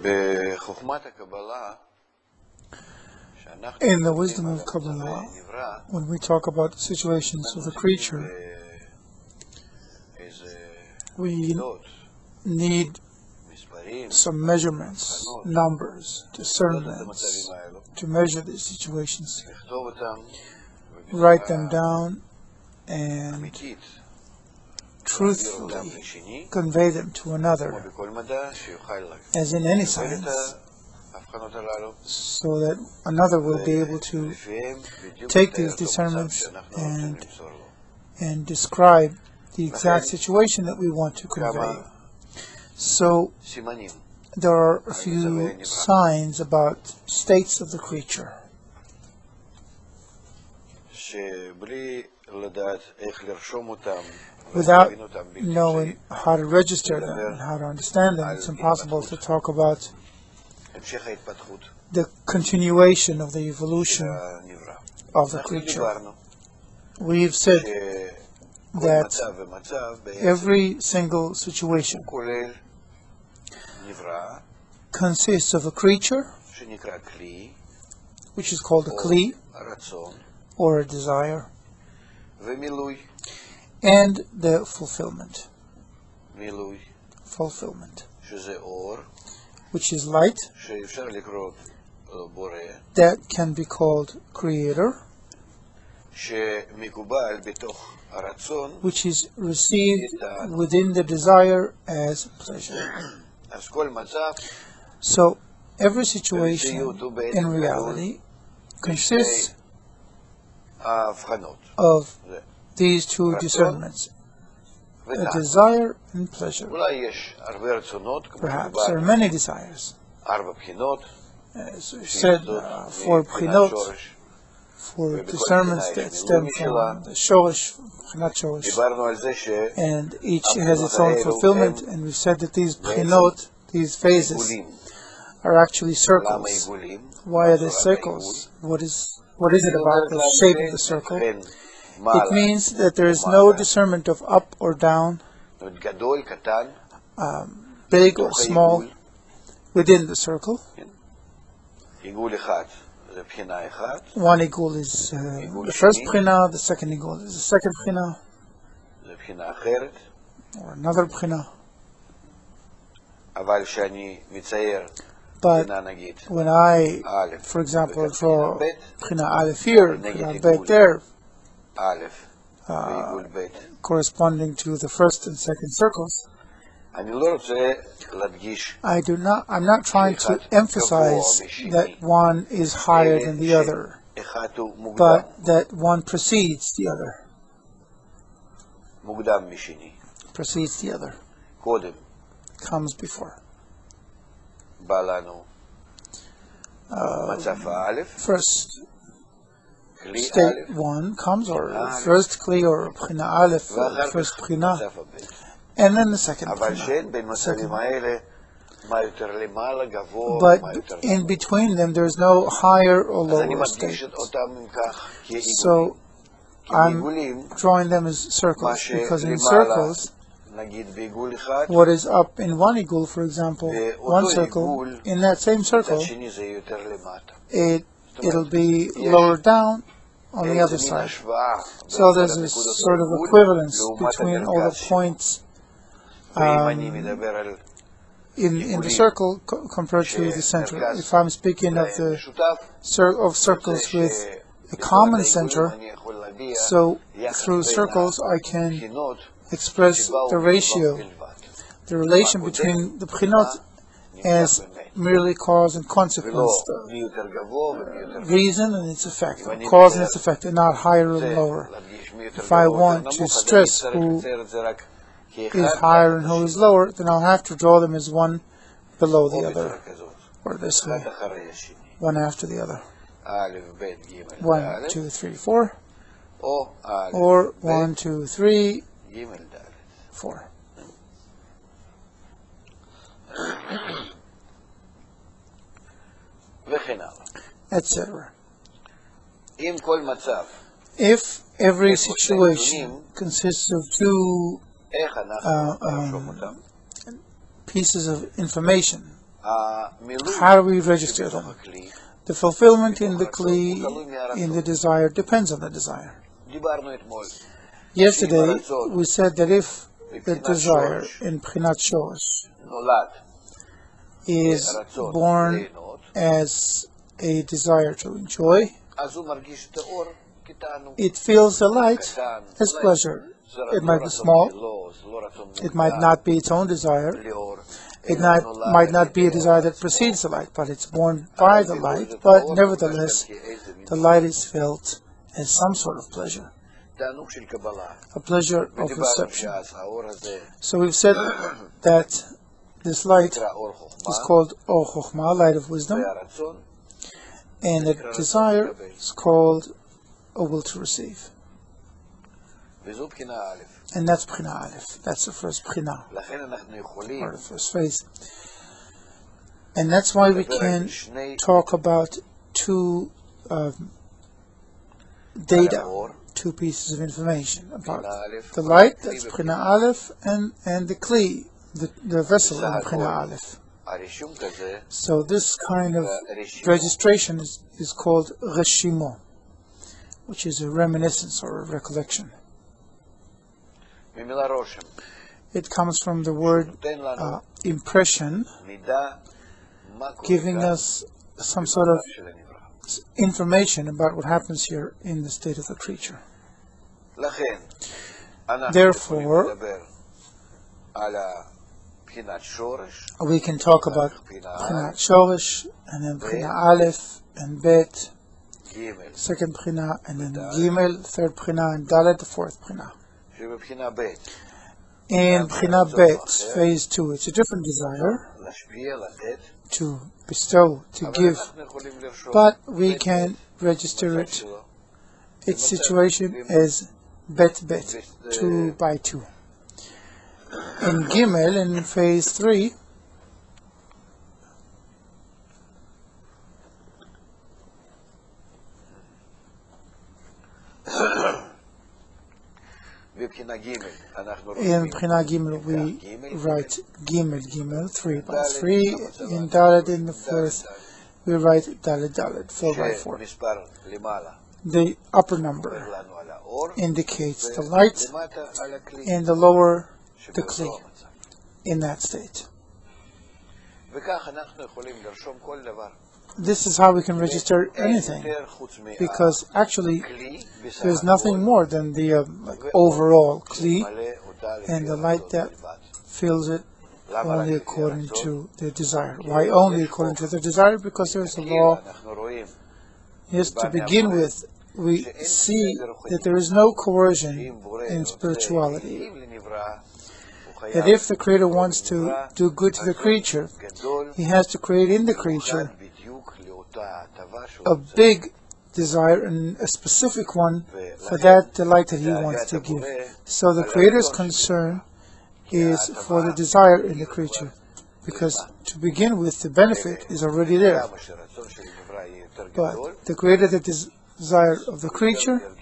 In the wisdom of Kabbalah, when we talk about the situations of the creature, we need some measurements, numbers, discernments to measure these situations, write them down, and truthfully convey them to another, as in any science, so that another will be able to take these discernments and describe the exact situation that we want to convey. So there are a few signs about states of the creature. Without knowing how to register them and how to understand them, it's impossible to talk about the continuation of the evolution of the creature. We've said that every single situation consists of a creature, which is called a Kli, or a desire, and the fulfillment, which is light, that can be called creator, which is received within the desire as pleasure. So every situation in reality consists of these two discernments, a desire and pleasure. Perhaps there are many desires. As we said, 4 bchinot, 4 discernments that stem from the Shorish, and each has its own fulfillment. And we said that these bchinot, these phases, are actually circles. Why are they circles? What is it about the shape of the circle? It means that there is no discernment of up or down, big or small, within the circle. One igul is the first bchina, the second igul is the second bchina, or another bchina. But when I, for example, draw bchina aleph here, bchina bet there, corresponding to the first and second circles, I'm not trying to emphasize that one is higher than the other, but that one precedes the other. Precedes the other. Comes before. First state 1 comes, or first Kli, or bchina aleph, first bchina, and then the second bchina. But in between them there is no higher or lower state. So I'm drawing them as circles, because in circles, what is up in one igul, for example, one circle, in that same circle, it'll be lower down on the other side. So there's a sort of equivalence between all the points in the circle compared to the center. If I'm speaking of circles with a common center, so through circles I can express the ratio, the relation between the bchinot as merely cause and consequence, reason and its effect, cause and its effect, and not higher or lower. If I want to stress who is higher and who is lower, then I'll have to draw them as one below the other, or this way, one after the other. 1, 2, 3, 4, or 1, 2, 3, 4. Etc. If every situation consists of two pieces of information, How do we register them? The fulfillment in the Kli, in the desire, depends on the desire. Yesterday, we said that if the desire in B'chinat Shoresh is born as a desire to enjoy, it feels the light as pleasure. It might be small, it might not be its own desire, it might not be a desire that precedes the light, but it's born by the light, but nevertheless, the light is felt as some sort of pleasure, a pleasure of reception. So we've said that this light is called Or Chochmah, light of wisdom, and the desire is called a will to receive. And that's B'china Aleph. That's the first B'china, or the first phase. And that's why we can talk about two data, two pieces of information about the light, that's B'china Aleph, and the Kli, the vessel in B'china Aleph. So this kind of registration is called Reshimo, which is a reminiscence or a recollection. It comes from the word impression, giving us some sort of information about what happens here in the state of the creature. Therefore, we can talk about B'chinat Shoresh, and then B'china Aleph, and Bet, second B'china, and then Gimel, third B'china, and Dalet, the fourth B'china. In B'china Bet, phase 2, it's a different desire to bestow, to give, but we can register its situation as Bet, 2 by 2. In Gimel, in phase 3, in B'china Gimel we write Gimel 3 by 3. In Dalet, in the first, we write Dalet 4 by 4. The upper number indicates the light, and the lower the Kli in that state. This is how we can register anything, because actually there's nothing more than the overall Kli and the light that fills it only according to the desire. Why only according to the desire? Because there's a law. Yes, to begin with, we see that there is no coercion in spirituality. That if the Creator wants to do good to the creature, He has to create in the creature a big desire and a specific one for that delight that He wants to give. So the Creator's concern is for the desire in the creature, because to begin with the benefit is already there. But the greater the desire of the creature,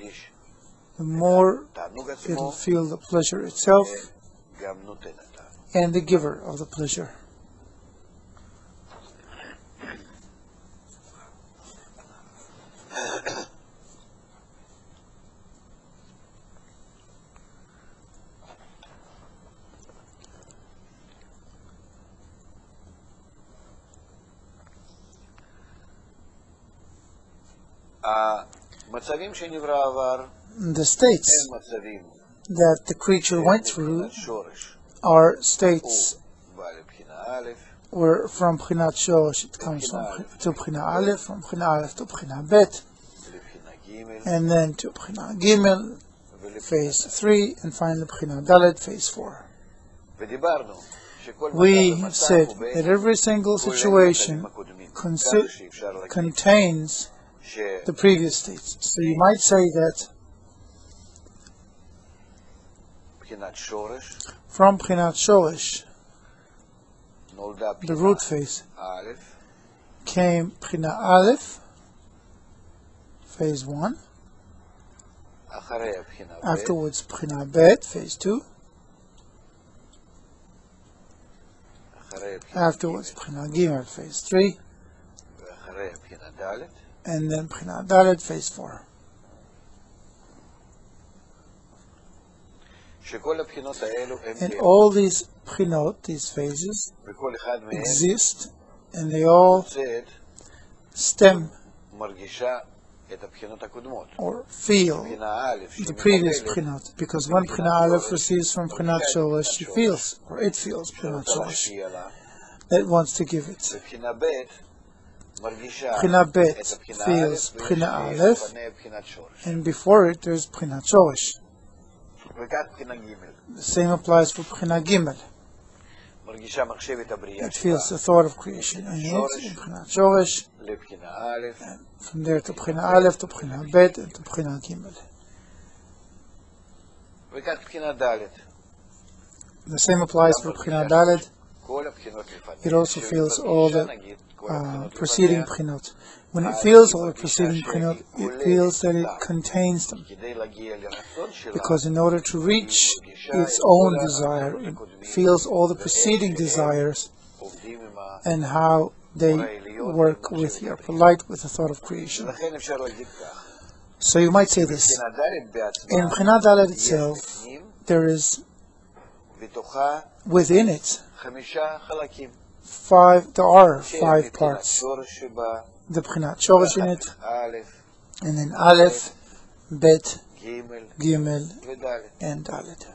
the more it will feel the pleasure itself and the giver of the pleasure. The states that the creature went through are states where from B'chinat Shoresh it comes to B'china Aleph, from B'china Aleph to B'china Bet, and then to B'china Gimel, phase 3, and finally B'china Dalet, phase 4. We said that every single situation contains the previous states. So you might say that from B'chinat Shoresh, the root phase, came B'china Aleph, phase 1, afterwards B'china Bet, phase 2, Afterwards, B'china Gimel, phase 3. And then B'china Dalet, phase 4. And all these B'chinot, these phases, exist, and they all stem or feel the previous B'chinot, because when B'china Aleph receives from B'chinat Shoresh, she feels, or it feels B'chinat Shoresh that wants to give it. B'china Bet feels B'china Aleph, and before it there's B'chinat Shoresh. The same applies for B'china Gimel. It feels the thought of creation in it, in B'chinat Shoresh, and from there to B'china Aleph, to B'china Bet, and to B'china Gimel. The same applies for B'china Dalet. It also feels all the preceding B'chinot. When it feels all the preceding B'chinot, it feels that it contains them. Because in order to reach its own desire, it feels all the preceding desires and how they work with the upper light, with the thought of creation. So you might say this: in B'china Dalet itself, there is within it there are 5 parts. The B'chinat Shoresh in it, and then Aleph, Bet, Gimel, and Dalet.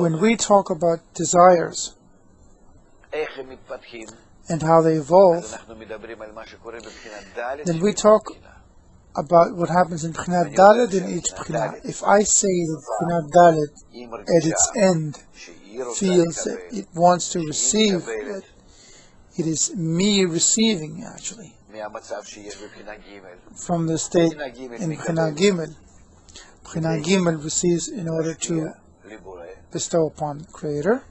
When we talk about desires and how they evolve, then we talk about what happens in B'chinat Dalet in each B'china. If I say that B'chinat Dalet at its end feels that it wants to receive it, it is me receiving actually from the state in B'china Gimel. B'china Gimel receives in order to bestow upon the Creator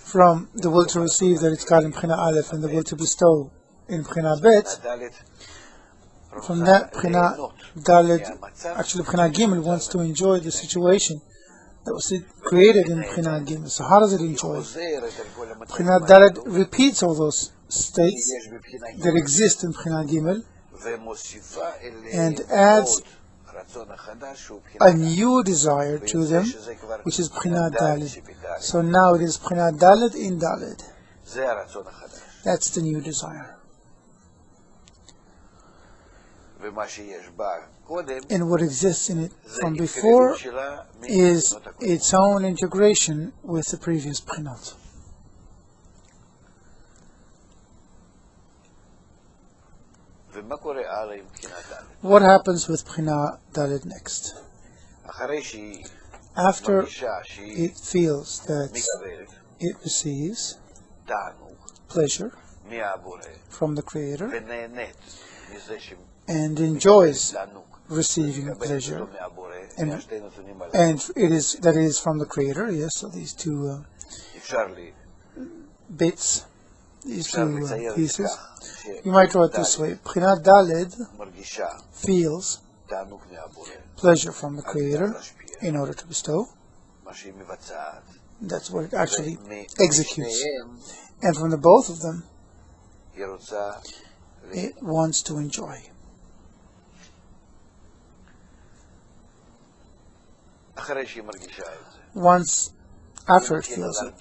from the will to receive that it's got in B'china Aleph and the will to bestow in B'china Bet. From that B'china Dalet, actually B'china Gimel wants to enjoy the situation that was created in B'china Gimel. So how does it enjoy it? B'china Dalet repeats all those states that exist in B'china Gimel and adds a new desire to them, which is B'china Dalet. So now it is B'china Dalet in Dalet. That's the new desire. And what exists in it from before is its own integration with the previous B'chinot. What happens with B'china Dalet next? After it feels that it receives pleasure from the Creator and enjoys receiving pleasure, and it is from the Creator. Yes, so these two bits, these two pieces. You might draw it this way: B'china Dalet feels pleasure from the Creator in order to bestow. That's what it actually executes. And from the both of them, it wants to enjoy. Once after it feels it,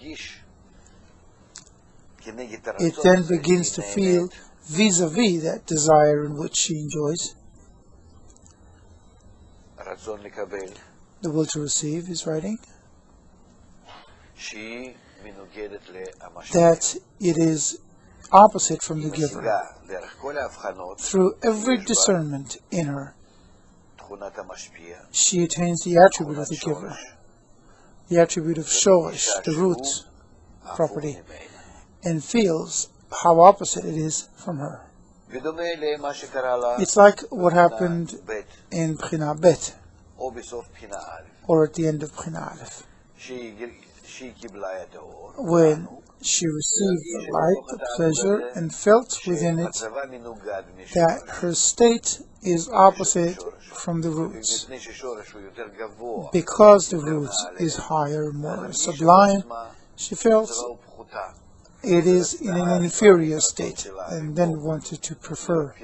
it then begins to feel vis-a-vis that desire in which she enjoys. The will to receive, he's writing, that it is opposite from the giver. Through every discernment in her, she attains the attribute of the giver, the attribute of Shoresh, the root property, and feels how opposite it is from her. It's like what happened in B'china Bet, or at the end of B'china Aleph. when she received the light, the pleasure, and felt within it that her state is opposite from the roots. Because the roots is higher, more sublime, she felt it is in an inferior state, and then wanted to prefer.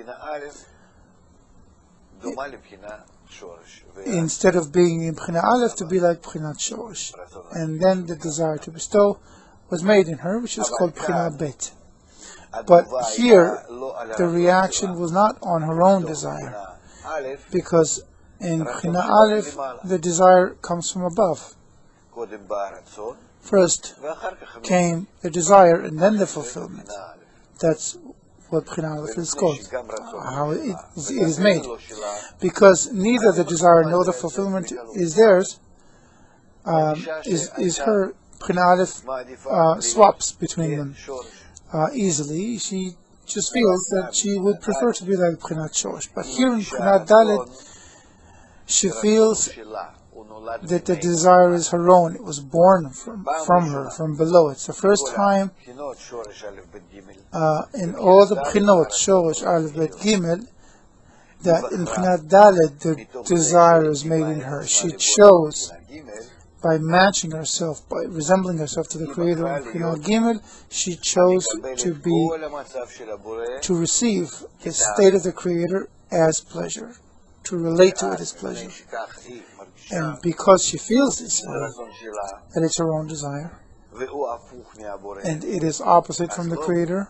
Instead of being in B'china Aleph, to be like B'chinat Shorosh. And then the desire to bestow was made in her, which is called B'china Bet. But here, the reaction was not on her own desire, because in B'china Aleph, the desire comes from above. First came the desire and then the fulfillment. That's what B'china Aleph is called, how it is made. Because neither the desire nor the fulfillment is theirs, is her. B'china Aleph swaps between them easily. She just feels that she would prefer to be like B'chinat Shorosh. But here in B'chinat Dalet, she feels that the desire is her own. It was born from her, from below. It's the first time in all the B'chinot, Shorosh, Aleph, Bet, Gimel, that in B'chinat Dalet the desire is made in her. She chose, by matching herself, by resembling herself to the Creator in B'chinat Gimel, she chose to receive the state of the Creator as pleasure, to relate to it as pleasure. And because she feels this way, that it's her own desire, and it is opposite from the Creator,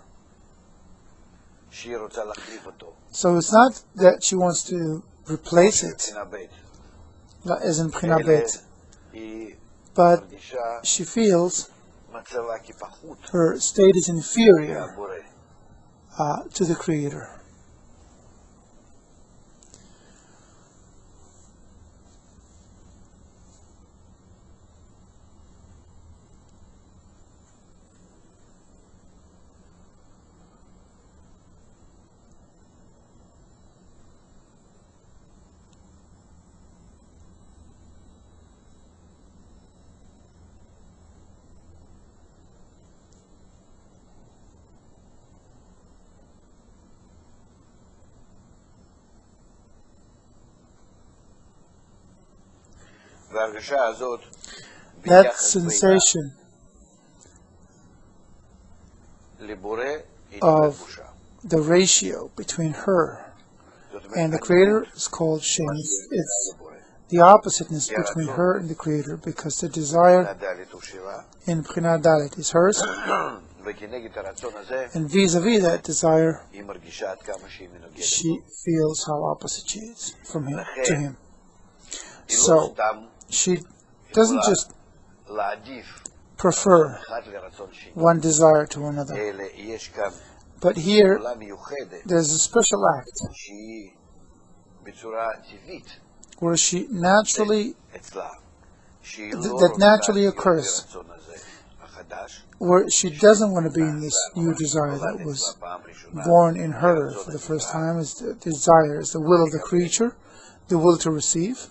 so it's not that she wants to replace it, as in B'china Bet, but she feels her state is inferior to the Creator. That sensation of the ratio between her and the Creator is called shame. It's the oppositeness between her and the Creator, because the desire in B'china Dalet is hers, and vis-a-vis that desire, she feels how opposite she is from him to him. So she doesn't just prefer one desire to another, but here there's a special act where she naturally, that naturally occurs, where she doesn't want to be in this new desire that was born in her for the first time. Is the desire, is the will of the creature, the will to receive,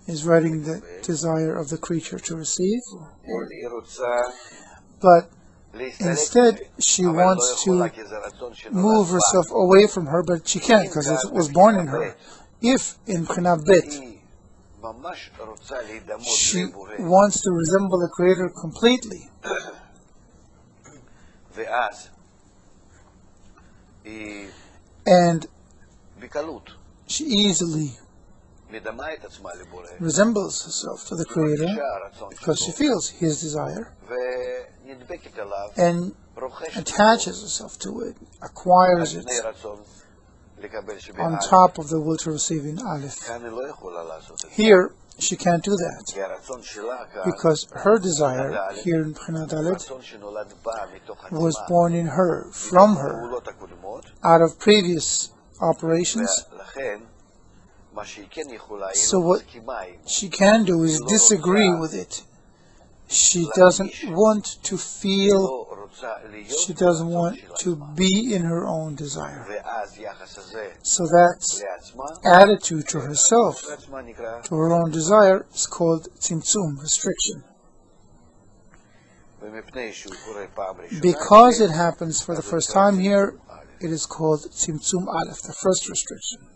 is writing the desire of the creature to receive, but instead she wants to move herself away from her, but she can't, because it was born in her. If in B'china Bet she wants to resemble the Creator completely, and she easily resembles herself to the Creator because she feels His desire and attaches herself to it, acquires it on top of the will to receive in Aleph. Here she can't do that, because her desire here in B'china Dalet was born in her, from her, out of previous operations. So what she can do is disagree with it. She doesn't want to feel She doesn't want to be in her own desire. So that attitude to herself, to her own desire, is called tzimtzum, restriction. Because it happens for the first time here, it is called tzimtzum aleph, the first restriction.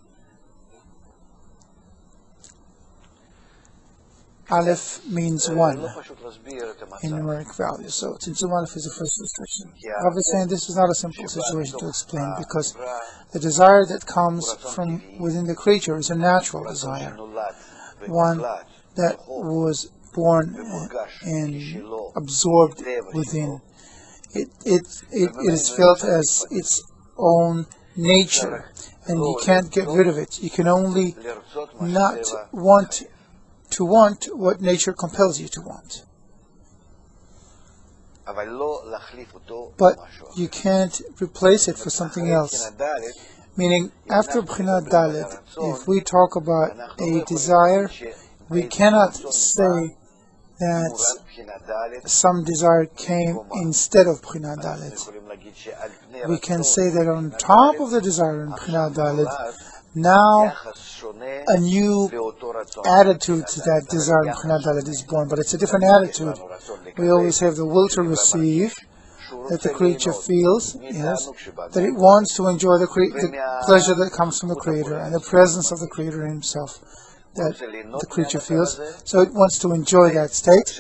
Aleph means one in numeric value. So tzimtzum aleph is the first restriction. Rav is saying this is not a simple situation to explain, because the desire that comes from within the creature is a natural desire, one that was born and absorbed within. It is felt as its own nature, and you can't get rid of it. You can only not want to want what nature compels you to want. But you can't replace it for something else. Meaning, after B'chinat Dalet, if we talk about a desire, we cannot say that some desire came instead of B'chinat Dalet. We can say that on top of the desire in B'chinat Dalet, now a new attitude to that desire in B'chinat Dalet is born, but it's a different attitude. We always have the will to receive that the creature feels, yes, that it wants to enjoy the pleasure that comes from the Creator and the presence of the Creator himself that the creature feels. So it wants to enjoy that state,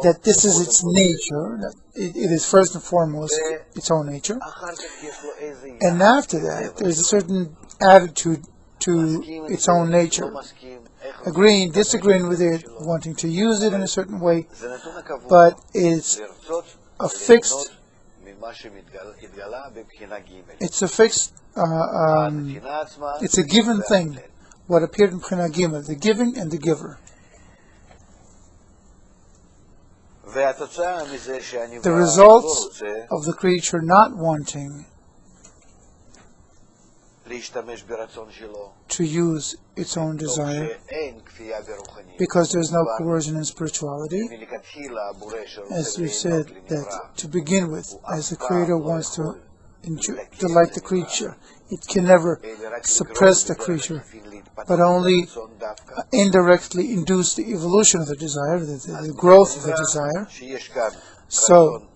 that this is its nature, that it is first and foremost its own nature. And after that, there's a certain attitude to its own nature, agreeing, disagreeing with it, wanting to use it in a certain way, but it's a fixed, it's a given thing, what appeared in B'china Gimel, the giving and the giver. The results of the creature not wanting to use its own desire, because there's no coercion in spirituality, as we said, that to begin with, as the Creator wants to delight the creature, it can never suppress the creature, but only indirectly induce the evolution of the desire, the growth of the desire. So,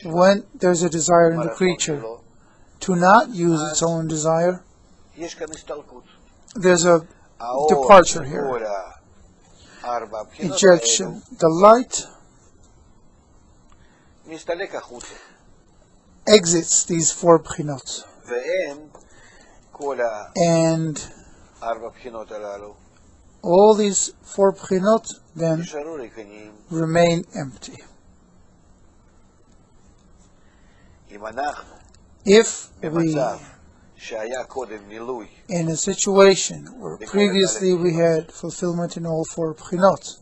when there's a desire in the creature to not use its own desire, there's a departure here, ejection. The light exits these four b'chinot, and all these four b'chinot then remain empty. If we, in a situation where previously we had fulfillment in all four b'chinot,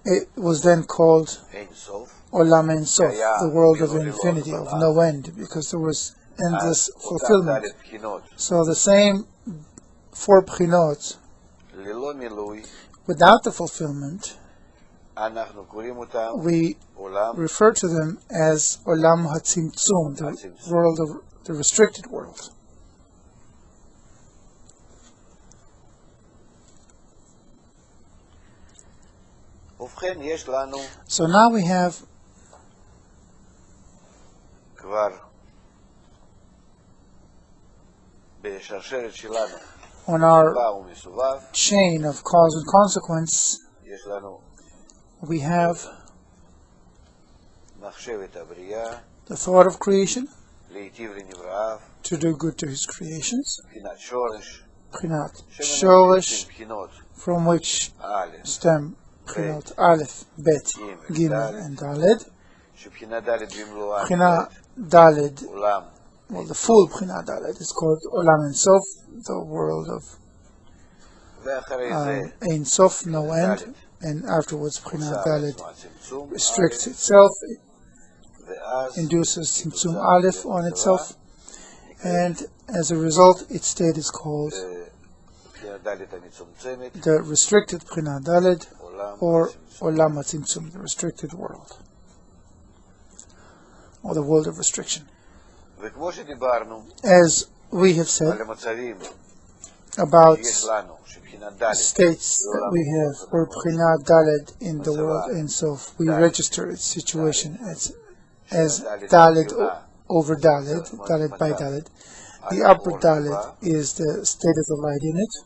it was then called Olam Ein Sof, the world of infinity, of no end, because there was endless fulfillment. So the same four b'chinot, without the fulfillment, we refer to them as Olam HaTzimtzum, the world of the restricted world. So now we have on our chain of cause and consequence, we have the thought of creation, to do good to his creations, B'chinat Shoresh, from which stem B'chinot Aleph, Bet, Gimel, and Daled. B'chinat Daled, well, the full B'chinat Daled is called Olam Ein Sof, the world of Ein Sof, no end, and afterwards B'chinat Daled restricts itself, induces Tzimtzum Aleph on itself, and as a result its state is called the restricted Bchina Daled, or Olam HaTzimtzum, the restricted world, or the world of restriction. As we have said about states that we have where Bchina Daled in the world, and so we register its situation as Daled over Daled, Daled by Daled. The upper Daled is the state of the light in it,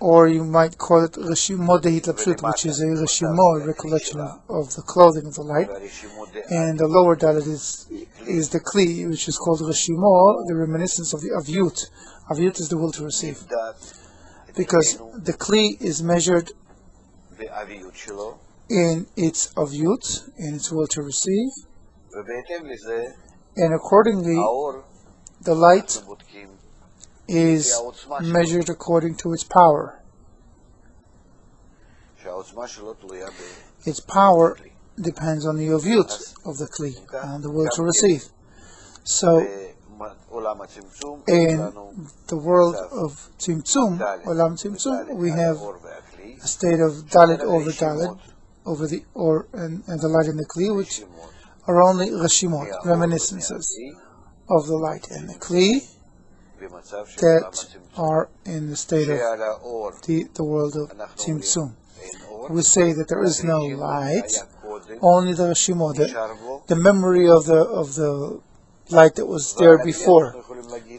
or you might call it Reshimo de Hitlapshut, which is a Reshimo, a recollection of the clothing of the light. And the lower Daled is the Kli, which is called Reshimo, the reminiscence of the Avyut. Avyut is the will to receive, because the Kli is measured in its Avyut, in its will to receive, and accordingly the light is measured according to its power. Its power depends on the Avyut of the Kli, on the will to receive. So in the world of Tzimtzum, Olam Tzimtzum, we have a state of Dalet over Dalet, over the and the light in the Kli, which are only Reshimot, reminiscences of the light in the Kli that are in the state of the world of Tzimtzum. We say that there is no light, only the Reshimot, the memory of the light that was there before.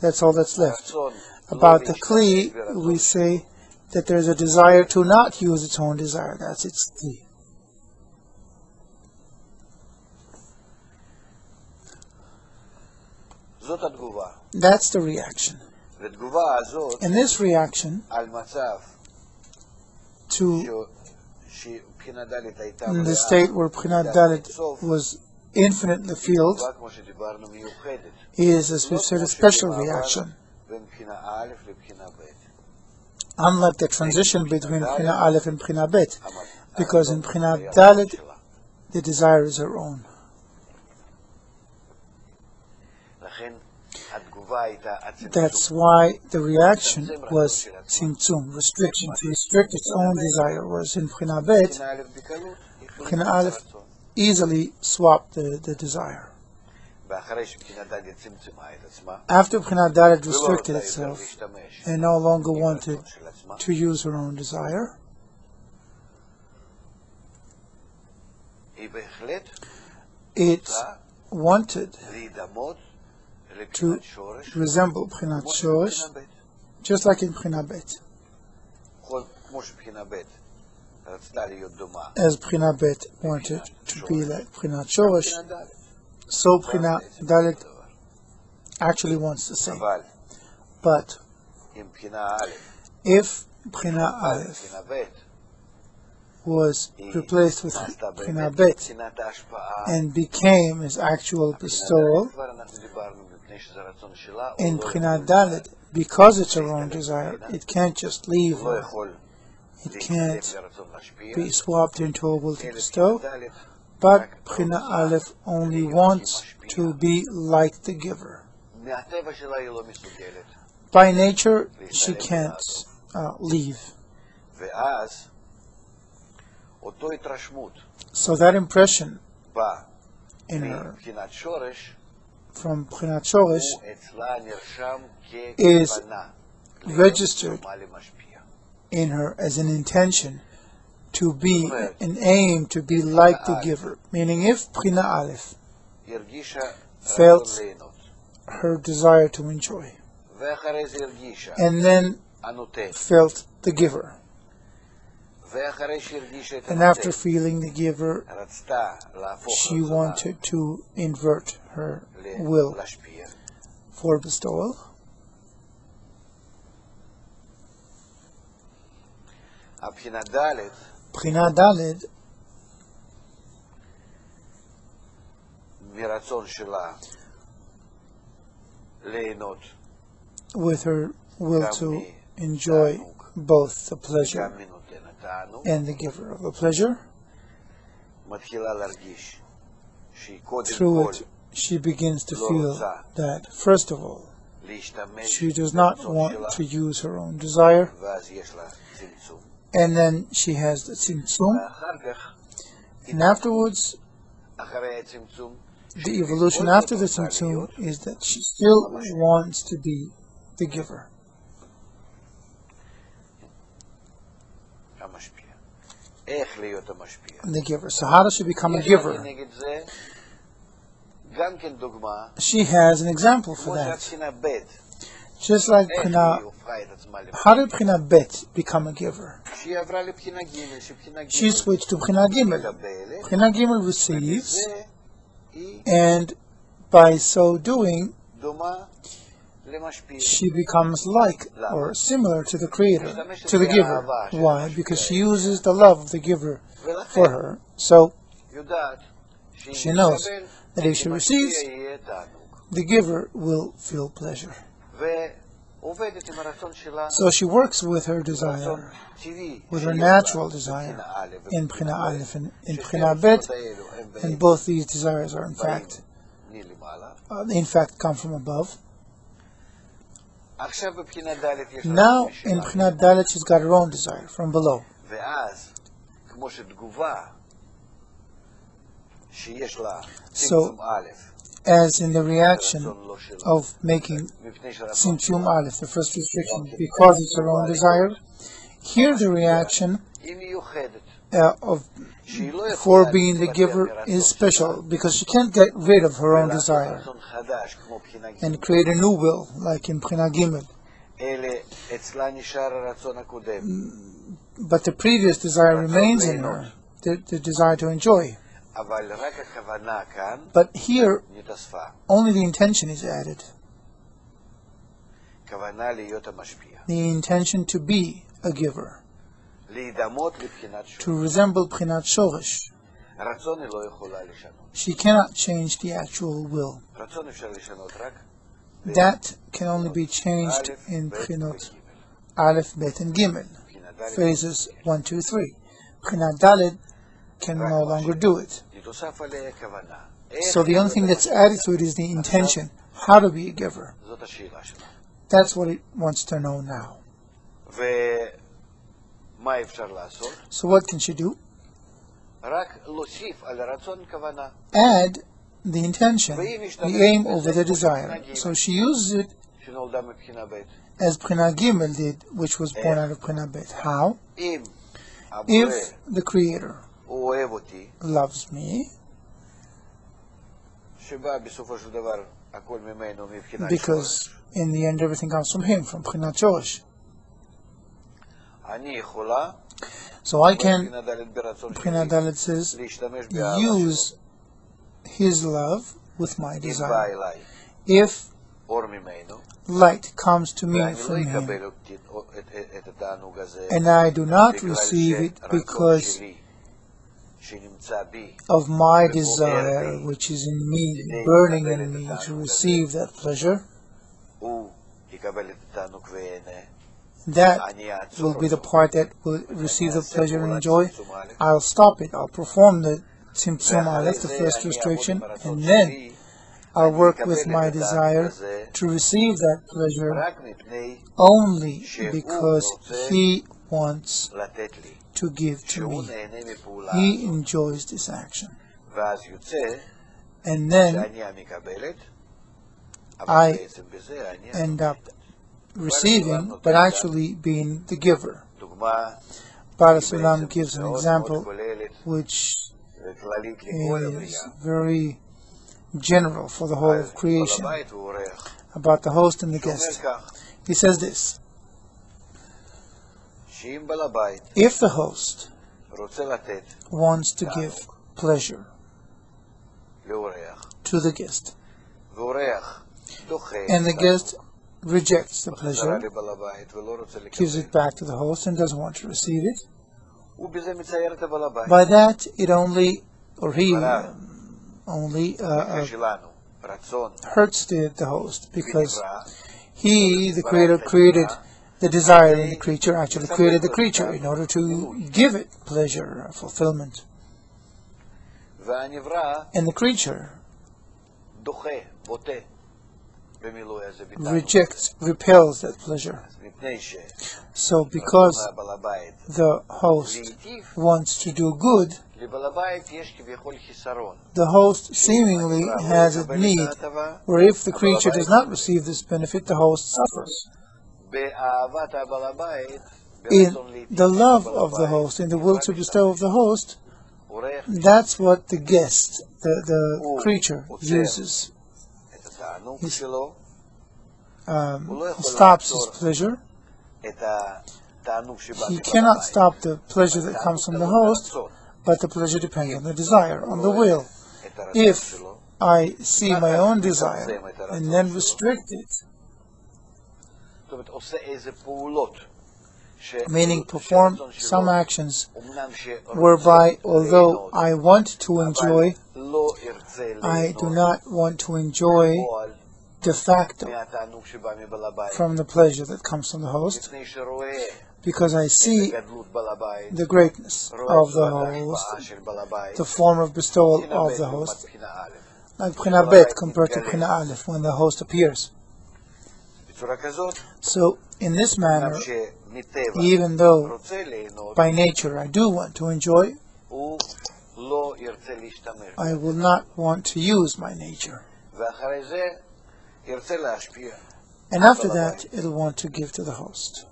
That's all that's left. About the Kli, we say that there's a desire to not use its own desire. That's its Kli. That's the reaction. And this reaction to the state where Bchina Dalet was infinitely filled is, as we've said, a special reaction. Unlike the transition between Bchina Aleph and Bchina Bet, because in Bchina Dalet the desire is our own. That's why the reaction was Tzimtzum, restriction, to restrict its own desire, whereas in Bchina Bet, Bchina Aleph easily swapped the desire. After Bchina Dalet restricted itself and no longer wanted to use her own desire, it wanted to resemble Bchinat Shoresh, just like in Bchina Bet. As Bchina Bet wanted to be like Bchinat Shoresh, so Bchina Dalet actually wants the same. But if Bchina Aleph was replaced with Bchina Bet and became his actual bestowal, in Bchina Dalet, because it's her own desire, it can't just leave her. It can't be swapped into a will to bestow, but Bchina Aleph only wants to be like the giver. By nature, she can't leave. So that impression in her from Bchinat Shoresh is registered in her as an intention to be, an aim to be like the giver. Meaning, if Bchina Aleph felt her desire to enjoy, and then felt the giver, and after feeling the giver, she wanted to invert her will for bestowal, Bchina Dalet with her will to enjoy both the pleasure and the giver of the pleasure, through it she begins to feel that, first of all, She does not want to use her own desire, and then she has the tzimtzum, and afterwards, the evolution after the tzimtzum is that she still wants to be the giver. The giver. So how does she become a giver? She has an example for that. Just like how did Bchina Bet become a giver? She switched to Bchina Gimel. Bchina Gimel receives, and by so doing, she becomes like or similar to the creator, to the giver. Why? Because she uses the love of the giver for her. So she knows that if she receives, the giver will feel pleasure. So she works with her desire, with her natural desire, in Bchina Aleph and in Bchina Bet, and both these desires are in fact come from above. Now in Bchina Dalet she's got her own desire from below. So, as in the reaction of making Tzimtzum Aleph, the first restriction, because it's her own desire, here the reaction for being the giver is special, because she can't get rid of her own desire and create a new will, like in Bchina Gimel. But the previous desire remains in her, the desire to enjoy. But here, only the intention is added. The intention to be a giver, to resemble Bchinat Shoresh. She cannot change the actual will. That can only be changed in Bchinot Aleph, Bet, and Gimel, phases 1, 2, 3. Bchinat Dalet can no longer do it. So the only thing that's added to it is the intention, how to be a giver. That's what it wants to know now. So what can she do? Add the intention, the aim over the desire. So she uses it as Bchina Gimel did, which was born out of Bchina Bet. How? If the Creator loves me, because in the end everything comes from Him, from Bchinat Shoresh. So I can, Bchina Dalet says, use His love with my desire. If light comes to me from Him, and I do not receive it because of my desire, which is in me, burning in me, to receive that pleasure, that will be the part that will receive the pleasure and joy. I'll stop it. I'll perform the Tzimtzum Aleph, the first restriction, and then I'll work with my desire to receive that pleasure only because He wants to give to me. He enjoys this action. And then I end up receiving, but actually being the giver. Baal Sulam gives an example which is very general for the whole of creation about the host and the guest. He says this: if the host wants to give pleasure to the guest, and the guest rejects the pleasure, gives it back to the host and doesn't want to receive it, by that it only, or he only hurts the host, because he, the Creator, created the desire in the creature, actually created the creature in order to give it pleasure, fulfillment. And the creature rejects, repels that pleasure. So because the host wants to do good, the host seemingly has a need where if the creature does not receive this benefit, the host suffers. In the love of the host, in the will to bestow of the host, that's what the guest, the creature, uses. He stops his pleasure. He cannot stop the pleasure that comes from the host, but the pleasure depends on the desire, on the will. If I see my own desire and then restrict it, meaning perform some actions whereby, although I want to enjoy, I do not want to enjoy de facto from the pleasure that comes from the host, because I see the greatness of the host, the form of bestowal of the host, like B'china Bet compared to B'china Aleph when the host appears. So, in this manner, even though by nature I do want to enjoy, I will not want to use my nature. And after that, it'll want to give to the host.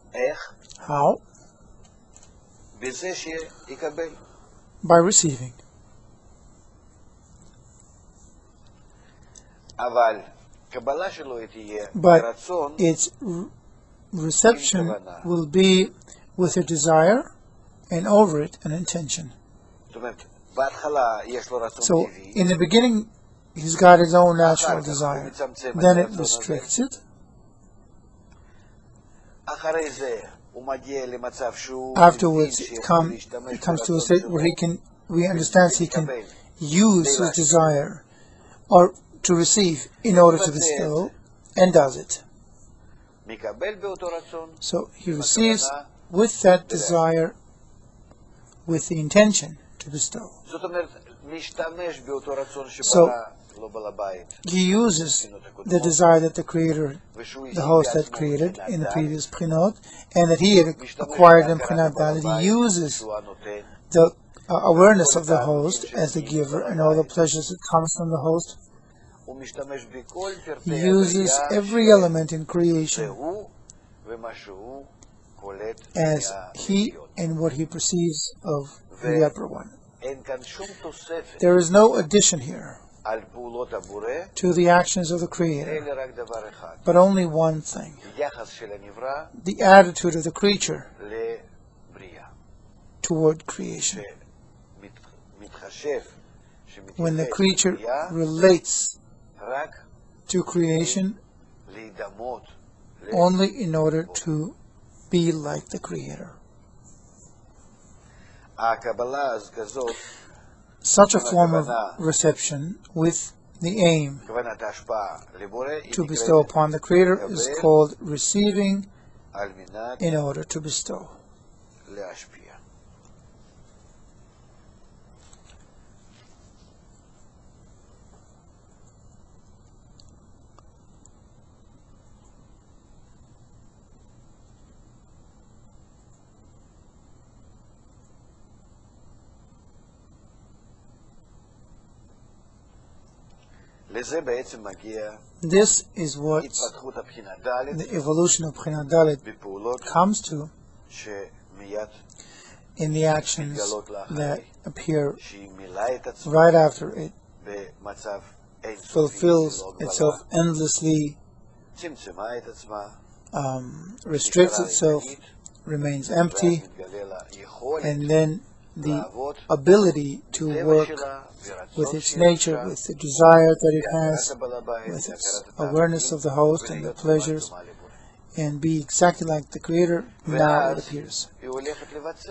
How? By receiving. But its reception will be with a desire, and over it an intention. So, in the beginning, he's got his own natural desire. Then it restricts it. Afterwards, it comes to a state where we understand he can use his desire or to receive in order to bestow, and does it. So he receives with that desire, with the intention to bestow. So he uses the desire that the creator, the host had created in the previous B'chinot, and that he had acquired in B'chinat Dalet. He uses the awareness of the host as the giver and all the pleasures that comes from the host. He uses every element in creation as he and what he perceives of the upper one. There is no addition here to the actions of the Creator, but only one thing: the attitude of the creature toward creation. When the creature relates to creation only in order to be like the Creator. Such a form of reception with the aim to bestow upon the Creator is called receiving in order to bestow. This is what the evolution of B'china Dalet comes to in the actions that appear right after it fulfills itself endlessly, restricts itself, remains empty, and then the ability to work with its nature, with the desire that it has, with its awareness of the host and the pleasures, and be exactly like the Creator, now it appears.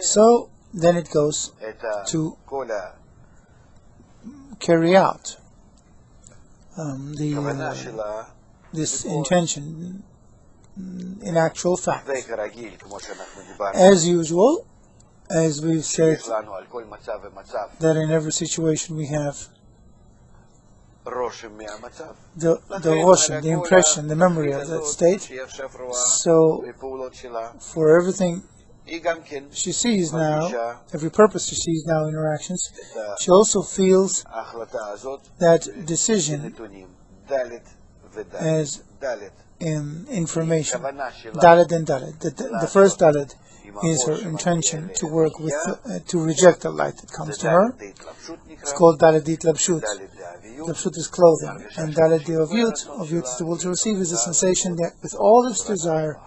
So then it goes to carry out this intention in actual fact. As usual, as we've said, that in every situation we have the roshem, the impression, the memory of that state. So, for everything she sees now, every purpose she sees now in her actions, she also feels that decision as information. Dalet and Dalet. The first Dalet is her intention to work with, to reject the light that comes to her. It's called Dalet Dit Labshut. Labshut is clothing, and Dalet Di Ovyut is the will to receive, is the sensation that with all its desire,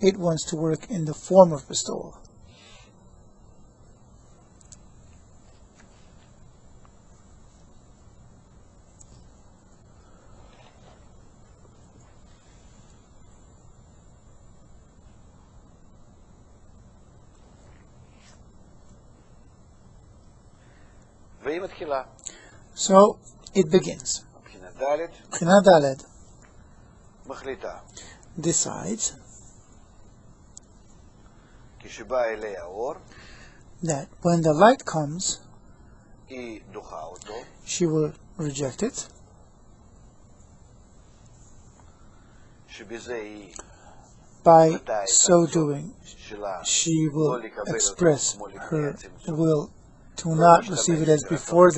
it wants to work in the form of bestowal. So it begins. Bchina Daled decides that when the light comes, she will reject it. By so doing, she will express her will to not receive it as before,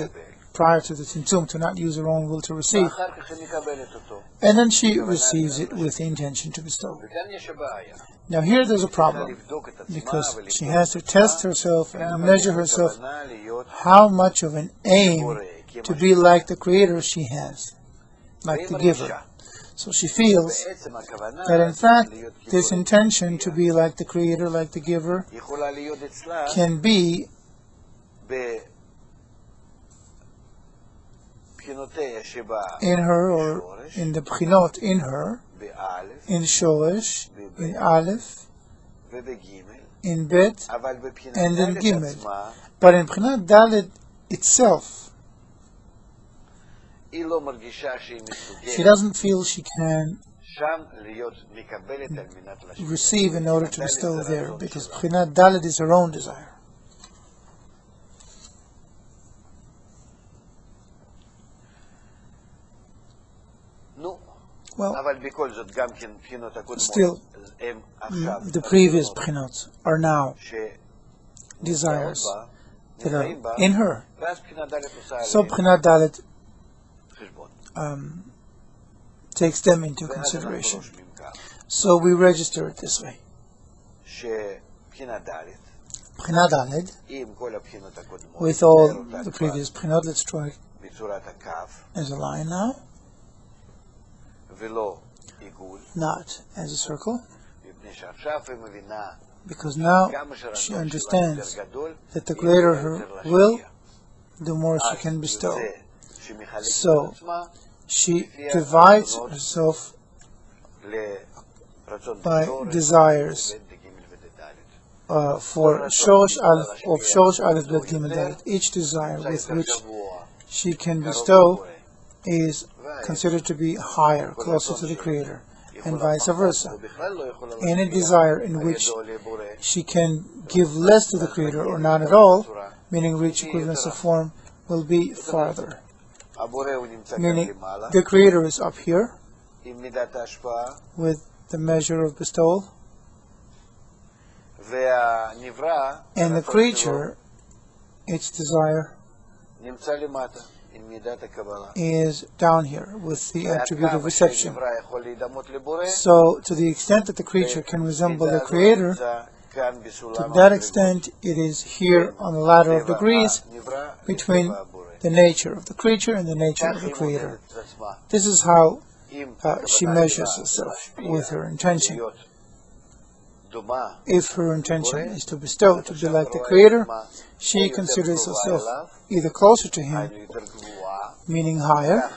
prior to the Tzimtzum, to not use her own will to receive. And then she receives it with the intention to bestow. Now here there's a problem, because she has to test herself and measure herself how much of an aim to be like the Creator she has, like the Giver. So she feels that in fact this intention to be like the Creator, like the Giver, can be in her, or in the Bchinot in her, in Shoresh, in Aleph, in Bet, and in Gimel. But in Bchinat Dalet itself, she doesn't feel she can receive in order to bestow there, because Bchinat Dalet is her own desire. Well, still, the previous Bchinot are now desires that are in her. So Bchinat Dalet takes them into consideration. So we register it this way. Bchinat Dalet, with all the previous Bchinot, let's try as a line now. Not as a circle, because now she understands that the greater her will, the more she can bestow. So she divides herself by desires for Shoresh Aleph Bet Gimel Dalet. Each desire with which she can bestow is considered to be higher, closer to the Creator, and vice versa. Any desire in which she can give less to the Creator or not at all, meaning reach equivalence of form, will be farther. Meaning the Creator is up here with the measure of bestowal, and the creature, its desire, is down here with the attribute of reception. So, to the extent that the creature can resemble the Creator, to that extent it is here on the ladder of degrees between the nature of the creature and the nature of the Creator. This is how she measures herself with her intention. If her intention is to bestow, to be like the Creator, she considers herself either closer to Him, meaning higher,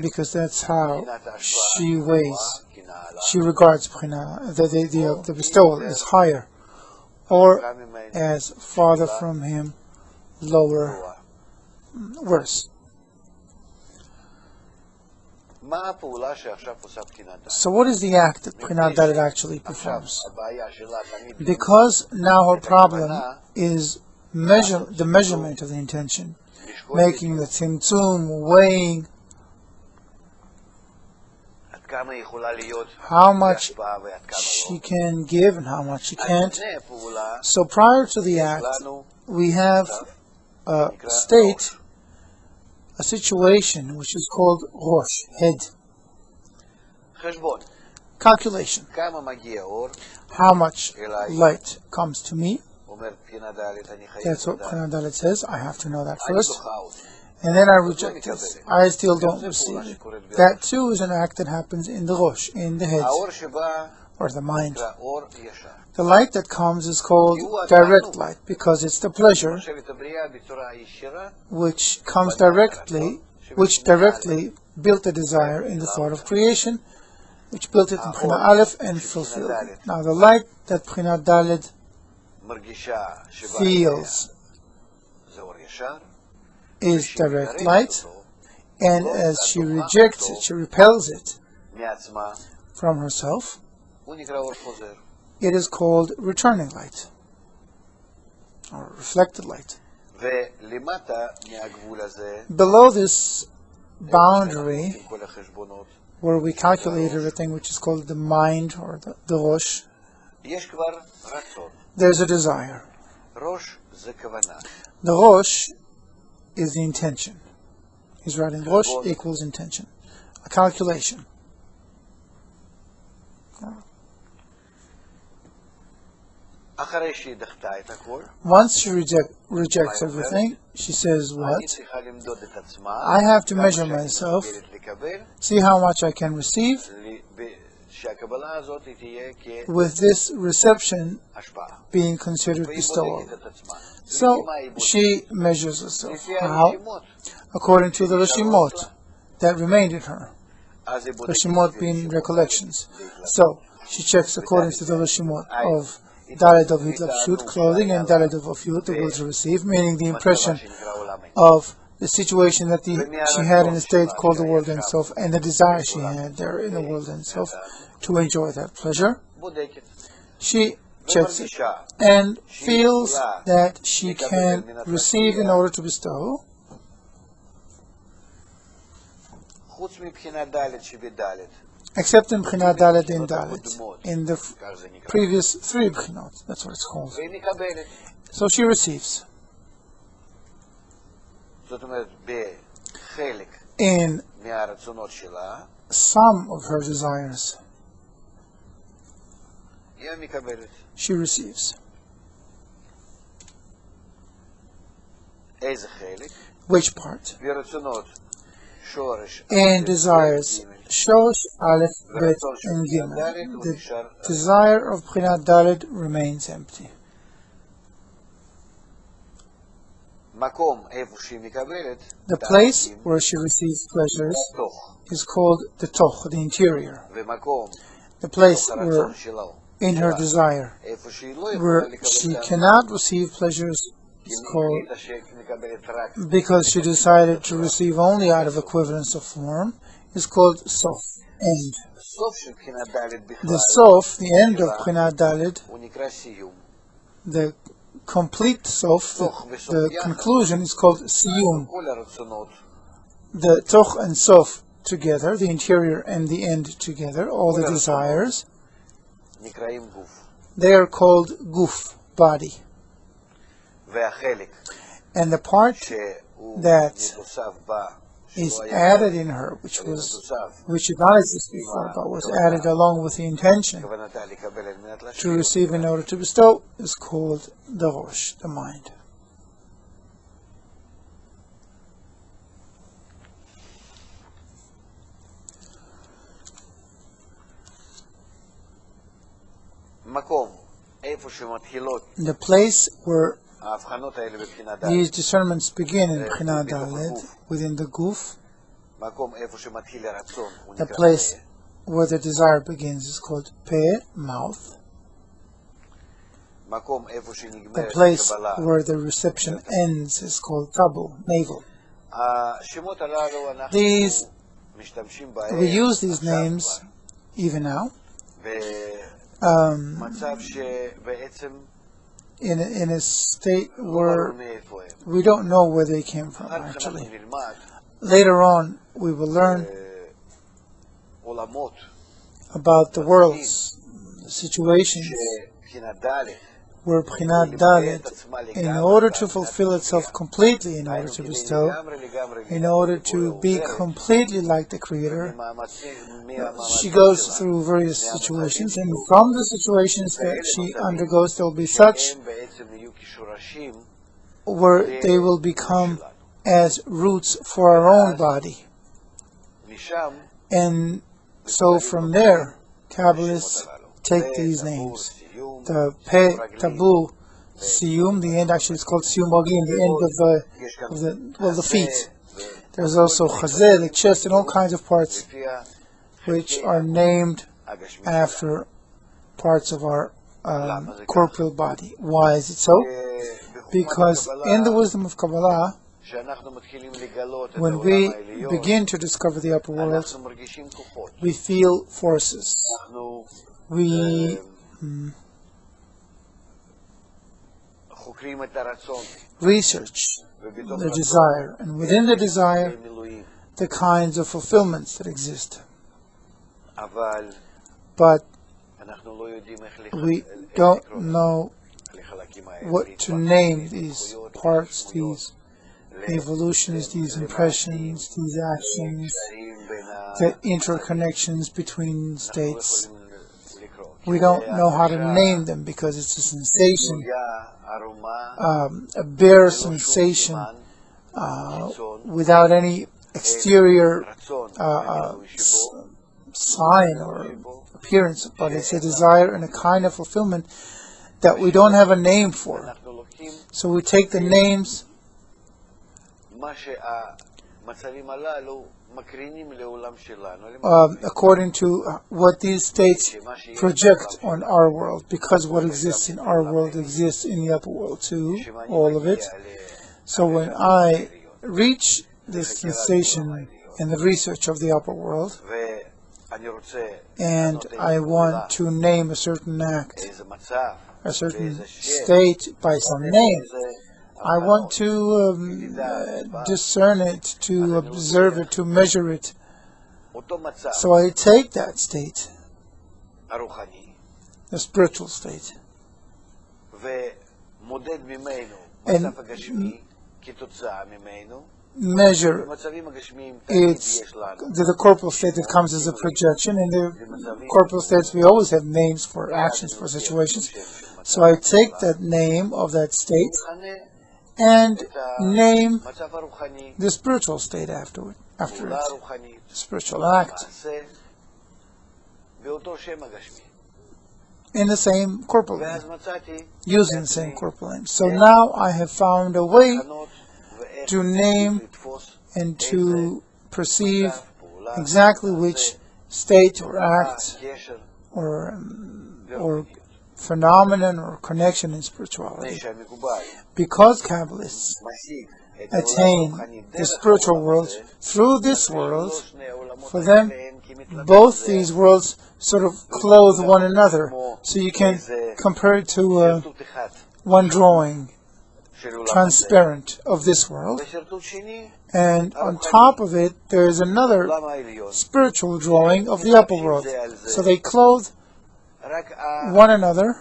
because that's how she weighs, she regards the bestowal as higher, or as farther from Him, lower, worse. So what is the act that Bchinat Dalet actually performs? Because now her problem is the measurement of the intention, making the tzimtzum, weighing how much she can give and how much she can't. So prior to the act, we have a state, a situation which is called rosh, head. Calculation. How much light comes to me. That's what B'china Dalet says. I have to know that first. And then I reject it. I still don't receive it. That too is an act that happens in the rosh, in the head, or the mind. The light that comes is called direct light because it's the pleasure which comes directly, which directly built the desire in the thought of creation, which built it in B'china Aleph and fulfilled it. Now the light that B'china Dalet feels is direct light, and as she rejects it, she repels it from herself, it is called returning light, or reflected light. Below this boundary, where we calculate everything, which is called the mind, or the rosh, there's a desire. The rosh is the intention. He's writing rosh equals intention, a calculation. Once she rejects everything, she says, what? I have to measure myself, see how much I can receive, with this reception being considered bestowal. So she measures herself. How? According to the Reshimot that remained in her. Reshimot being recollections. So she checks according to the Reshimot of Dalet of Hitlapshut, clothing, and Dalet of Afyut, the will to receive, meaning the impression of the situation that she had in a state called the world Ein Sof, and the desire she had there in the world Ein Sof to enjoy that pleasure. She checks it and feels that she can receive in order to bestow, except in B'china Dalet in Dalet, in the previous three B'chinot. That's what it's called. So she receives. In some of her desires, she receives. Which part? And desires Shosh, Aleph, Bet, and Gimel. The desire of B'china Dalet remains empty. The place where she receives pleasures is called the Toch, the interior. The place where, in her desire, where she cannot receive pleasures is called, because she decided to receive only out of equivalence of form, is called Sof, end. The Sof, the end of B'china Dalet, the complete Sof, the conclusion, is called Siyum. The Toch and Sof together, the interior and the end together, all the desires, they are called Guf, body. And the part that is added in her, which did not exist before, but was added along with the intention to receive in order to bestow, is called the rosh, the mind. The place where these discernments begin in B'china Dalet, within the Guf, the place where the desire begins is called Peh, mouth. The place where the reception ends is called Tabu, navel. We use these names even now. In a state where we don't know where they came from, actually. Later on, we will learn about the worlds, the situations, where B'chinat Dalet, in order to fulfill itself completely, in order to bestow, in order to be completely like the Creator, she goes through various situations, and from the situations that she undergoes, there will be such where they will become as roots for our own body. And so from there, Kabbalists take these names. The Pe, Tabu, Siyum, the end actually is called Siyum Bagin, the end of the feet. There's also Chazeh, the chest, and all kinds of parts which are named after parts of our corporeal body. Why is it so? Because in the wisdom of Kabbalah, when we begin to discover the upper world, we feel forces. We research the desire, and within the desire, the kinds of fulfillments that exist. But we don't know what to name these parts, these evolutions, these impressions, these actions, the interconnections between states. We don't know how to name them because it's a sensation, a bare sensation without any exterior sign or appearance, but it's a desire and a kind of fulfillment that we don't have a name for. So we take the names according to what these states project on our world, because what exists in our world exists in the upper world too, all of it. So when I reach this sensation in the research of the upper world, and I want to name a certain act, a certain state by some name, I want to discern it, to observe it, to measure it. So I take that state, the spiritual state, and measure the corporal state that comes as a projection. In the corporal states, we always have names for actions, for situations. So I take that name of that state and name the spiritual state after it, the spiritual act, in the same corporal name, using the same corporal name. So now I have found a way to name and to perceive exactly which state or act or phenomenon or connection in spirituality. Because Kabbalists attain the spiritual world through this world, for them, both these worlds sort of clothe one another. So you can compare it to one drawing, transparent, of this world, and on top of it there is another spiritual drawing of the upper world. So they clothe one another.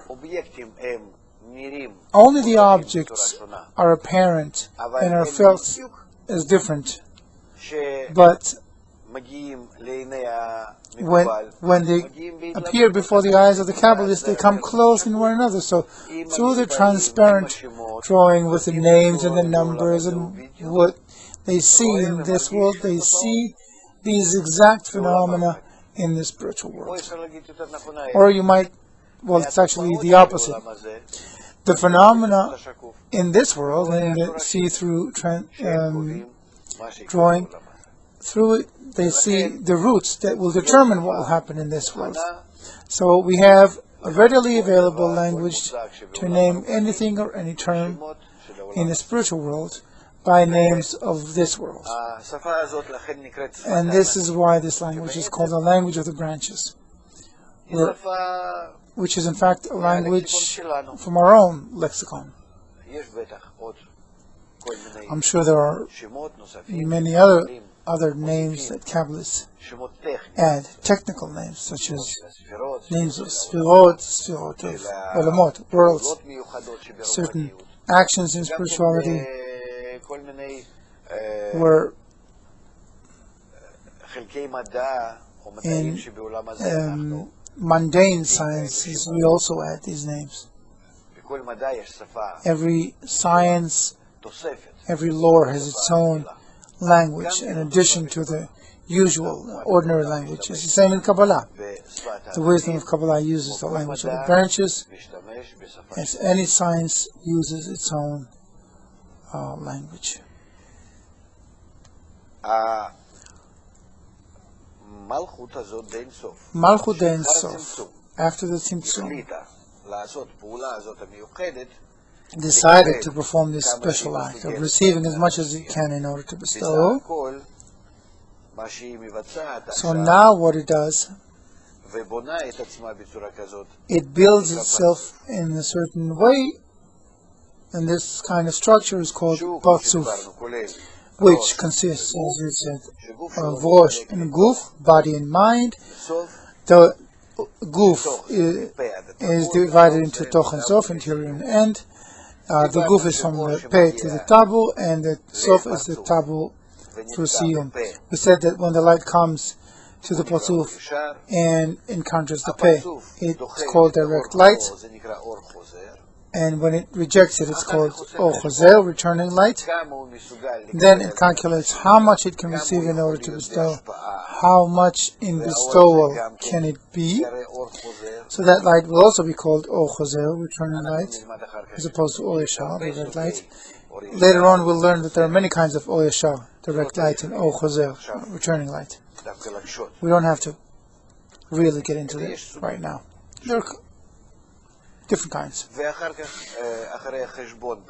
Only the objects are apparent and are felt as different, but when they appear before the eyes of the Kabbalists, they come close in one another. So through the transparent drawing with the names and the numbers and what they see in this world, they see these exact phenomena in the spiritual world. Or you might, well, it's actually the opposite. The phenomena in this world, in the see-through drawing, through it they see the roots that will determine what will happen in this world. So we have a readily available language to name anything or any term in the spiritual world by names of this world. And this is why this language is called the language of the branches, which is in fact a language from our own lexicon. I'm sure there are many other names that Kabbalists add technical names such as names of Sfirot, Sfirot of Olamot, worlds, certain actions in spirituality were in mundane sciences. We also add these names. Every science, every lore has its own language in addition to the usual, ordinary language. It's the same in Kabbalah. The wisdom of Kabbalah uses the language of the branches, as any science uses its own language. Malchut Ein Sof, after the Tzimtzum, decided to perform this special act of receiving as much as it can in order to bestow. So now what it does, it builds itself in a certain way, and this kind of structure is called Parzuf, which consists, as we said, of Rosh and Guf, body and mind. The Guf is divided into Toch and Sof, interior and end. The Guf is from the Pei to the Tabu, and the Sof is the Tabu to Siyum. We said that when the light comes to the Parzuf and encounters the Pei, it's called direct light, and when it rejects it, it's called Or Chozer, returning light. Then it calculates how much it can receive in order to bestow, how much in bestowal can it be. So that light will also be called Or Chozer, returning light, as opposed to Or Yashar, direct light. Later on we'll learn that there are many kinds of Or Yashar, direct light, and Or Chozer, returning light. We don't have to really get into this right now. There are different kinds.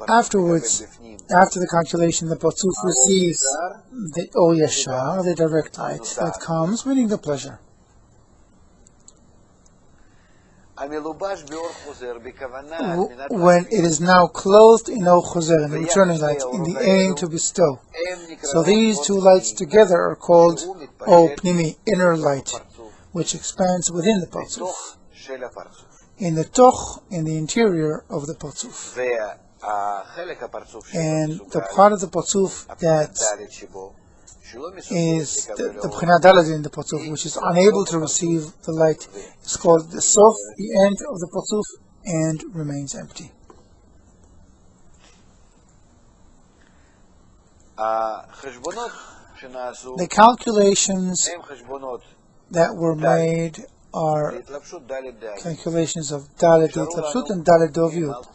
Afterwards, after the calculation, the Parzuf receives the Or Yashar, the direct light that comes, meaning the pleasure. When it is now clothed in Or Chozer, in the returning light, in the aim to bestow. So these two lights together are called Or Pnimi, inner light, which expands within the Parzuf, in the Toch, in the interior of the Parzuf. And the part of the Parzuf that is the B'china Dalet in the Parzuf, which is unable to receive the light, is called the Sof, the end of the Parzuf, and remains empty. The calculations that were made are calculations of Dalet Yitlapshut and Dalet Dovyut,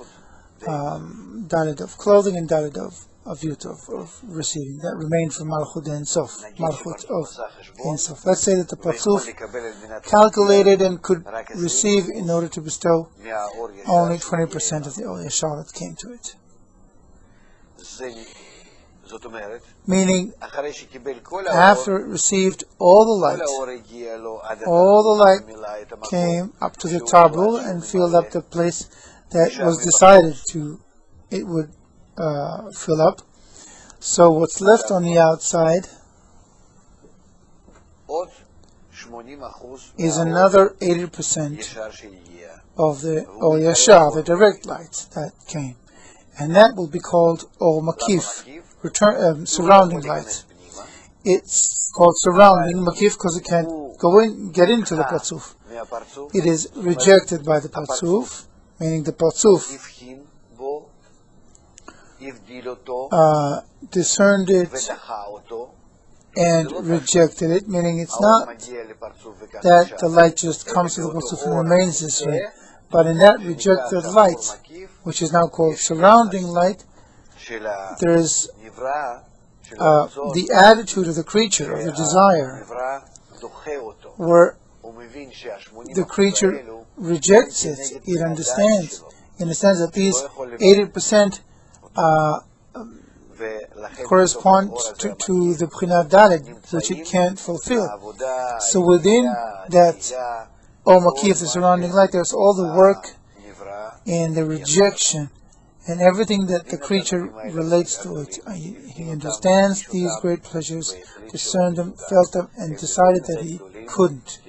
Dalet of clothing and Dalet of Yut, of receiving, that remained from Malchut Ein Sof, Malchut of Ein Sof. Let's say that the Parzuf calculated and could receive in order to bestow only 20% of the Or Yashar that came to it. Meaning, after it received all the light came up to the Tabu and filled up the place that was decided to, it would fill up. So what's left on the outside is another 80% of the Or Yashar, the direct light that came. And that will be called Or Makif, surrounding light. It's called surrounding Makif because it can't get into the Parzuf. It is rejected by the Parzuf, meaning the Parzuf discerned it and rejected it, meaning it's not that the light just comes to the Parzuf and remains this way, but in that rejected light, which is now called surrounding light, there is the attitude of the creature, of the desire, where the creature rejects it. It understands, in the sense that these 80% correspond to the B'china Dalet, which it can't fulfill. So within that Or Makif, the surrounding light, there's all the work and the rejection and everything that the creature relates to it. He understands these great pleasures, discerned them, felt them, and decided that he couldn't.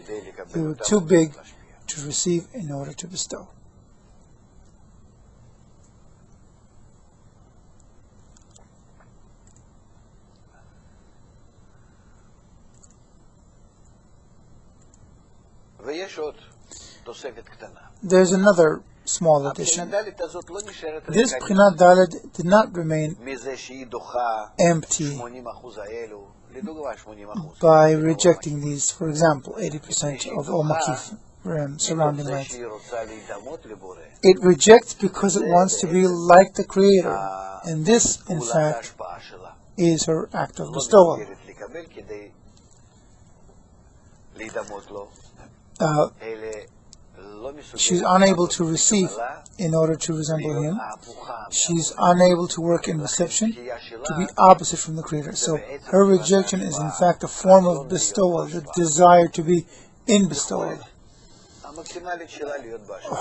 They were too big to receive in order to bestow. There's another small addition. This Bchinat Dalet did not remain empty by rejecting these, for example, 80% of all Makif surrounding light. It rejects because it wants to be like the Creator, and this, in fact, is her act of bestowal. She's unable to receive in order to resemble Him. She's unable to work in reception, to be opposite from the Creator. So her rejection is in fact a form of bestowal, the desire to be in bestowal.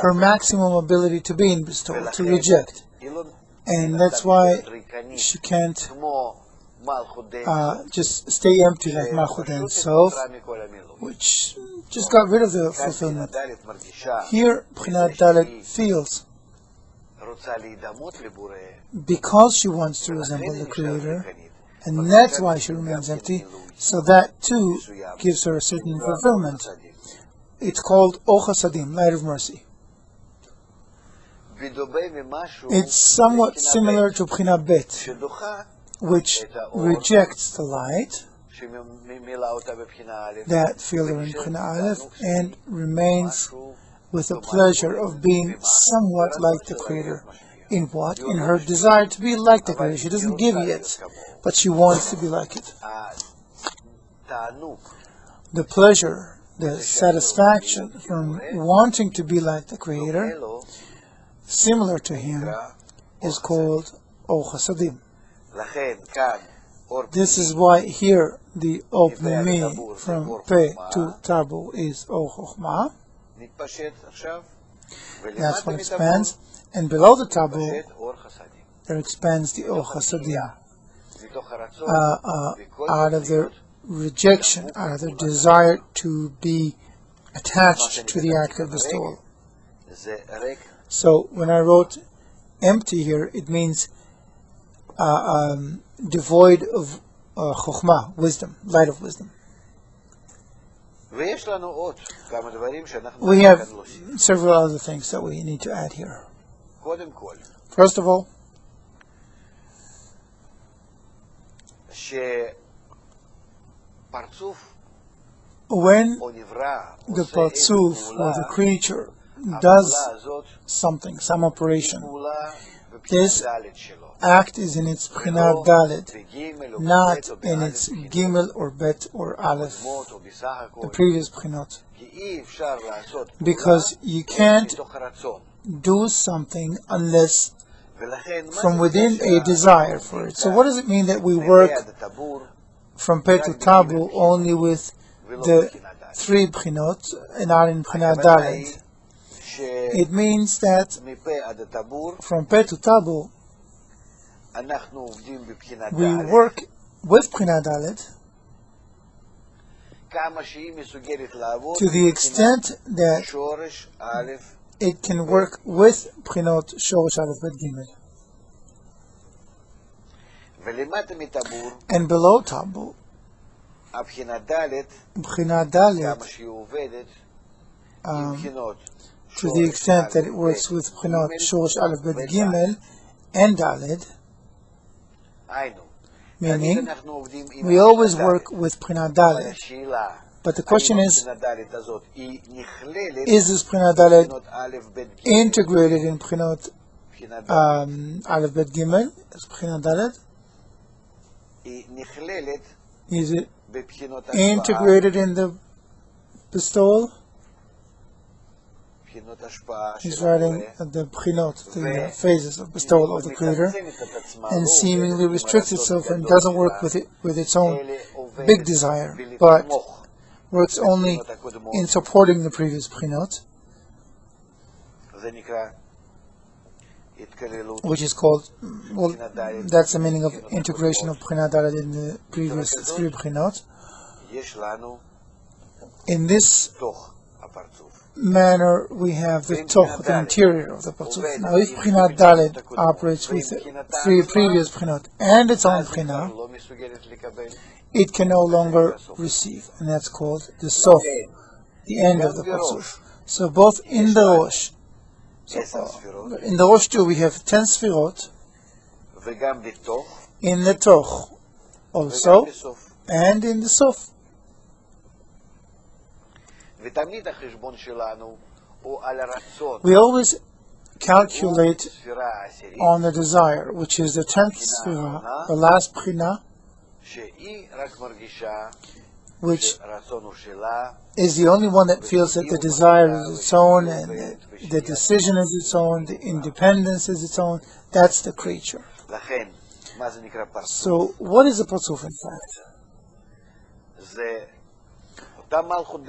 Her maximum ability to be in bestowal, to reject. And that's why she can't just stay empty like Malchut Ein Sof, which just got rid of the fulfillment. Here, Bchinat Dalet feels, because she wants to resemble the Creator, and that's why she remains empty, so that too gives her a certain fulfillment. It's called Or Chasadim, light of mercy. It's somewhat similar to Bchinat Bet, which rejects the light that filled her in Bchinat Aleph and remains with the pleasure of being somewhat like the Creator. In what? In her desire to be like the Creator. She doesn't give yet, but she wants to be like it. The pleasure, the satisfaction from wanting to be like the Creator, similar to Him, is called Or Chasadim. This is why here the opening me from Pe to Tabu is O Chochmah. That's what expands. And below the Tabu, there expands the O Chasadim. Out of their rejection, out of their desire to be attached to the act of bestowal. So when I wrote empty here, it means devoid of chokhmah, wisdom, light of wisdom. We have several other things that we need to add here. First of all, when the Parzuf or the creature does something, some operation, this act is in its Bchinat Dalet, not in its Gimel or Bet or Aleph, the previous Bchinot. Because you can't do something unless from within a desire for it. So what does it mean that we work from Pe to Tabu only with the three Bchinot and not in Bchinat Dalet? It means that from Pe to Tabu we work with Bchinat Dalet to the extent that it can work with Bchinot Shorosh Aleph Bet Gimel. And below Tabu, Bchinat Dalet, to the extent that it works with Bchinot Shorosh Aleph Bet Gimel and Dalet, meaning we always work with Bchinat Dalet. But the question is this Bchinat Dalet integrated in Bchinot Aleph Bet Gimel? Is Bchinat Dalet? Is it integrated in the bestowal? He's writing the Bchinot, the phases of bestowal of the Creator, and seemingly restricts itself and doesn't work with its own big desire, but works only in supporting the previous Bchinot, which is called, well, that's the meaning of integration of Bchinat Dalet in the previous three Bchinot. In this manner, we have the toch, the interior of the Parzuf. Now, if Bchinat Dalet operates with three previous Bchinot and its own Bchinah, it can no longer receive, and that's called the Sof, the end of the Parzuf. So both in the Rosh, in the Rosh too, we have 10 Sfirot, in the Toch also, and in the Sof. We always calculate on the desire, which is the 10th Sfirah, the last Bchinah, which is the only one that feels that the desire is its own, and the decision is its own, the independence is its own. That's the creature. So, what is a Parzuf in fact?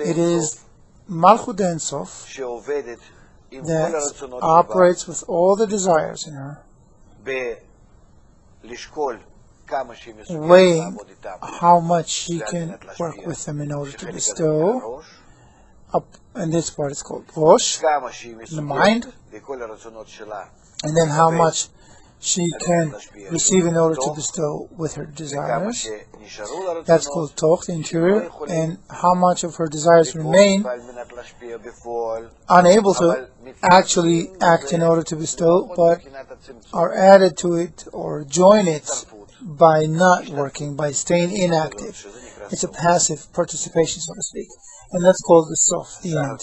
It is Malchut Ein Sof that operates with all the desires in her, weighing how much she can work with them in order to bestow. And this part is called Rosh, the mind, and then how much she can receive in order to bestow with her desires. That's called Toch, the interior, and how much of her desires remain unable to actually act in order to bestow, but are added to it or join it by not working, by staying inactive. It's a passive participation, so to speak, and that's called the Sof, the end.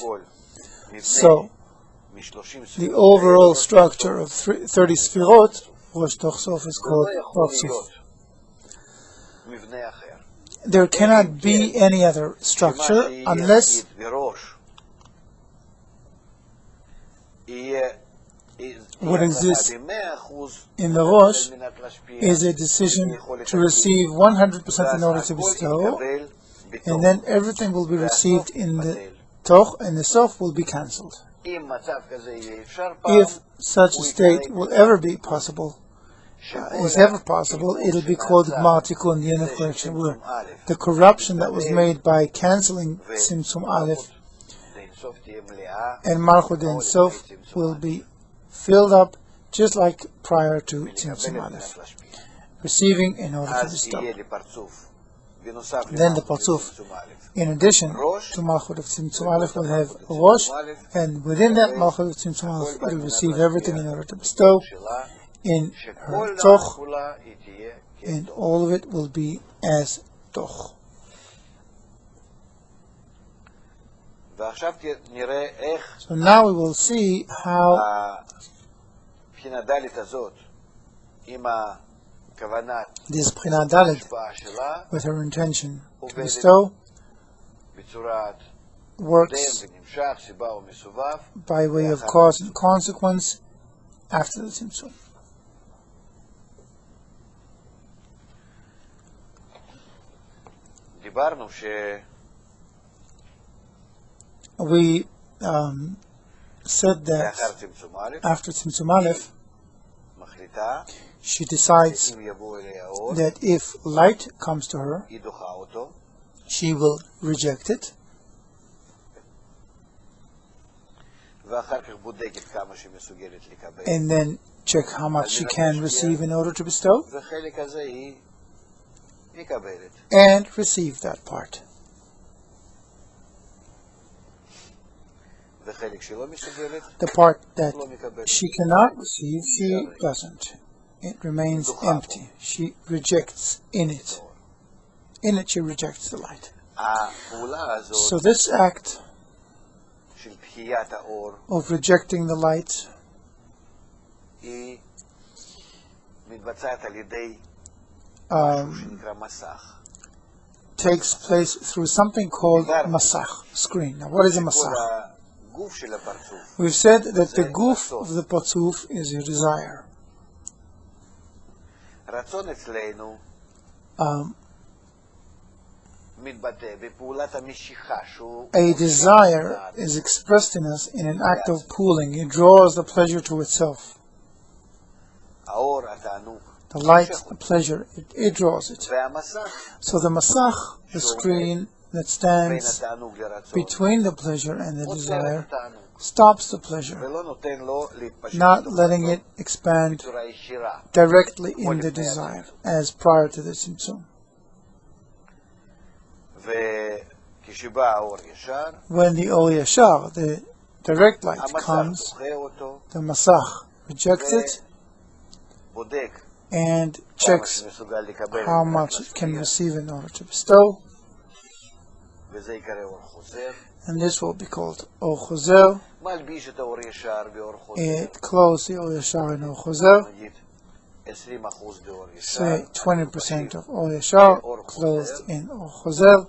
So, the overall structure of 30 Sfirot, Rosh Toch Sof, is called Parzuf. There cannot be any other structure unless what exists in the Rosh is a decision to receive 100% in order to bestow, and then everything will be received in the Toch, and the Sof will be cancelled. If such a state will ever be possible, it'll be called Gmar Tikkun, the end of correction, where the corruption that was made by cancelling Tzimtzum Aleph and Malchut Ein Sof will be filled up just like prior to Tzimtzum Aleph, receiving in order to bestow. Then the Parzuf, in addition to Malchut of Tzimtzum Aleph, will have Rosh, and within that Malchut of Tzimtzum Aleph, it will receive everything in order to bestow in her Toch, and all of it will be as Toch. So now we will see how this Bchinat Dalet, with her intention to bestow, works by way of cause and consequence after the Tzimtzum. We said that after Tzimtzum Aleph, she decides that if light comes to her, she will reject it, and then check how much she can receive in order to bestow, and receive that part. The part that she cannot receive, she doesn't. It remains empty. She rejects in it. In it she rejects the light. So this act of rejecting the light takes place through something called masach, screen. Now what is a masach? We've said that the guf of the Parzuf is your desire. A desire is expressed in us in an act of pulling. It draws the pleasure to itself. The light, the pleasure, it draws it. So the masach, the screen, that stands between the pleasure and the desire stops the pleasure, not letting it expand directly in the desire, as prior to the Tzimtzum. When the Or Yashar, the direct light, comes, the Masach rejects it and checks how much it can receive in order to bestow, and this will be called Or Chozer. It clothes the Or Yashar in Or Chozer. Say 20% of Or Yashar clothed in Or Chozer.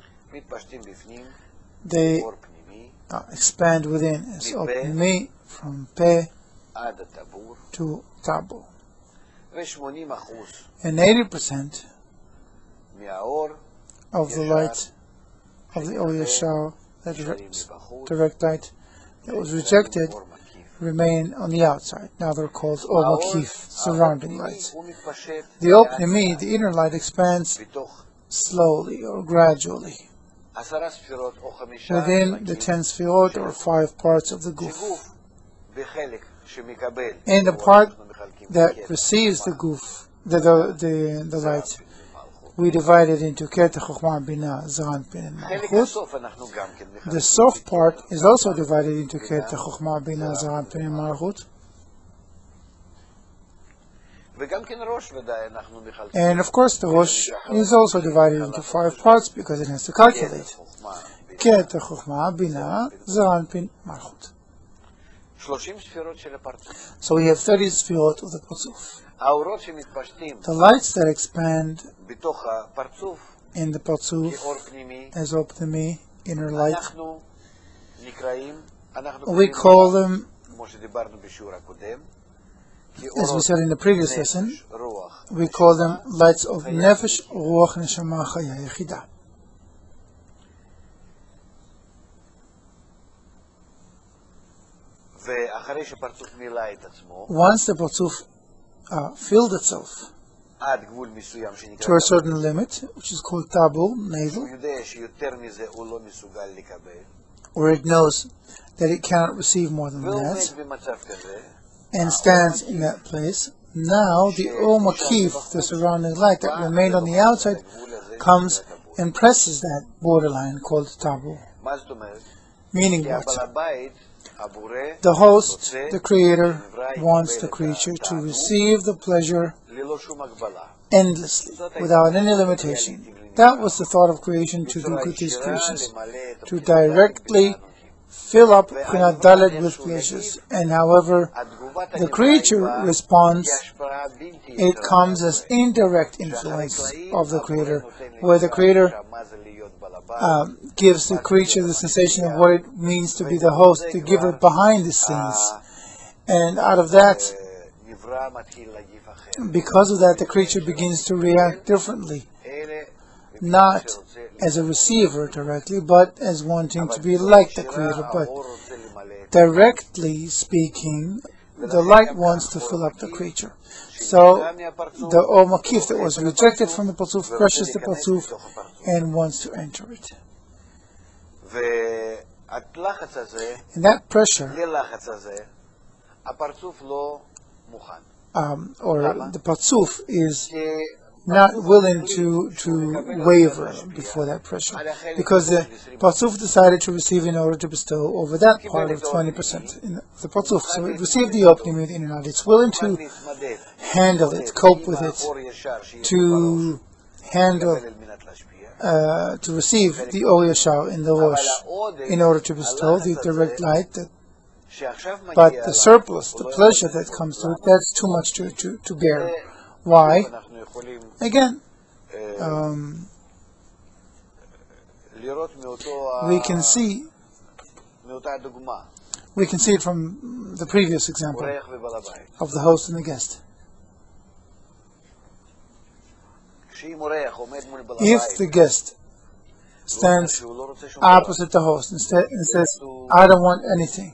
They expand within as Or Pnimi, from Peh to Tabur. And 80% of the light of the Or Yashar, that direct light that was rejected, remain on the outside. Now they're called Or Makif, surrounding lights. The Or Pnimi, the inner light, expands slowly or gradually within the 10 Sfirot, or 5 parts of the Guf. In the part that receives the Guf, the light, we divide it into Keter, Chokhmah, Binah, Zaran, Pin, and Malchut. The soft part is also divided into Keter, Chokhmah, Binah, Zaran, Pin, and Malchut. And of course the Rosh is also divided into 5 parts because it has to calculate. Keter, Chokhmah, Binah, Zaran, Pin, Malchut. So we have 30 Sfirot of the Parzuf. The lights that expand in the Parzuf as Or Pnimi, inner light, we call them, as we said in the previous lesson, we call them lights of Nefesh, Ruach, Neshama, Chaya, Yechidah. Once the Parzuf filled itself to a certain limit, which is called Tabur, navel, where it knows that it cannot receive more than that, and stands in that place, now the Or Makif, the surrounding light that remained on the outside, comes and presses that borderline called Tabur. Meaning what? The host, the creator, wants the creature to receive the pleasure endlessly, without any limitation. That was the thought of creation, to do good these creations, to directly fill up Prinat Dalet with pleasures. And however the creature responds, it comes as indirect influence of the creator, where the creator gives the creature the sensation of what it means to be the host, the giver behind the scenes. And out of that, because of that, the creature begins to react differently, not as a receiver directly, but as wanting to be like the creator. But directly speaking, the light wants to fill up the creature. So the Or Makif that was rejected from the Parzuf crushes the Parzuf and wants to enter it. In that pressure, or the Parzuf is not willing to waver before that pressure, because the Parzuf decided to receive in order to bestow over that part of 20% in the Parzuf. So it received the opening in and out. It's willing to handle it, cope with it, to handle, to receive the Or Yashar in the Rosh in order to bestow the direct light. But the surplus, the pleasure that comes to it, that's too much to bear. Why? Again, we can see it from the previous example of the host and the guest. If the guest stands opposite the host and says, I don't want anything,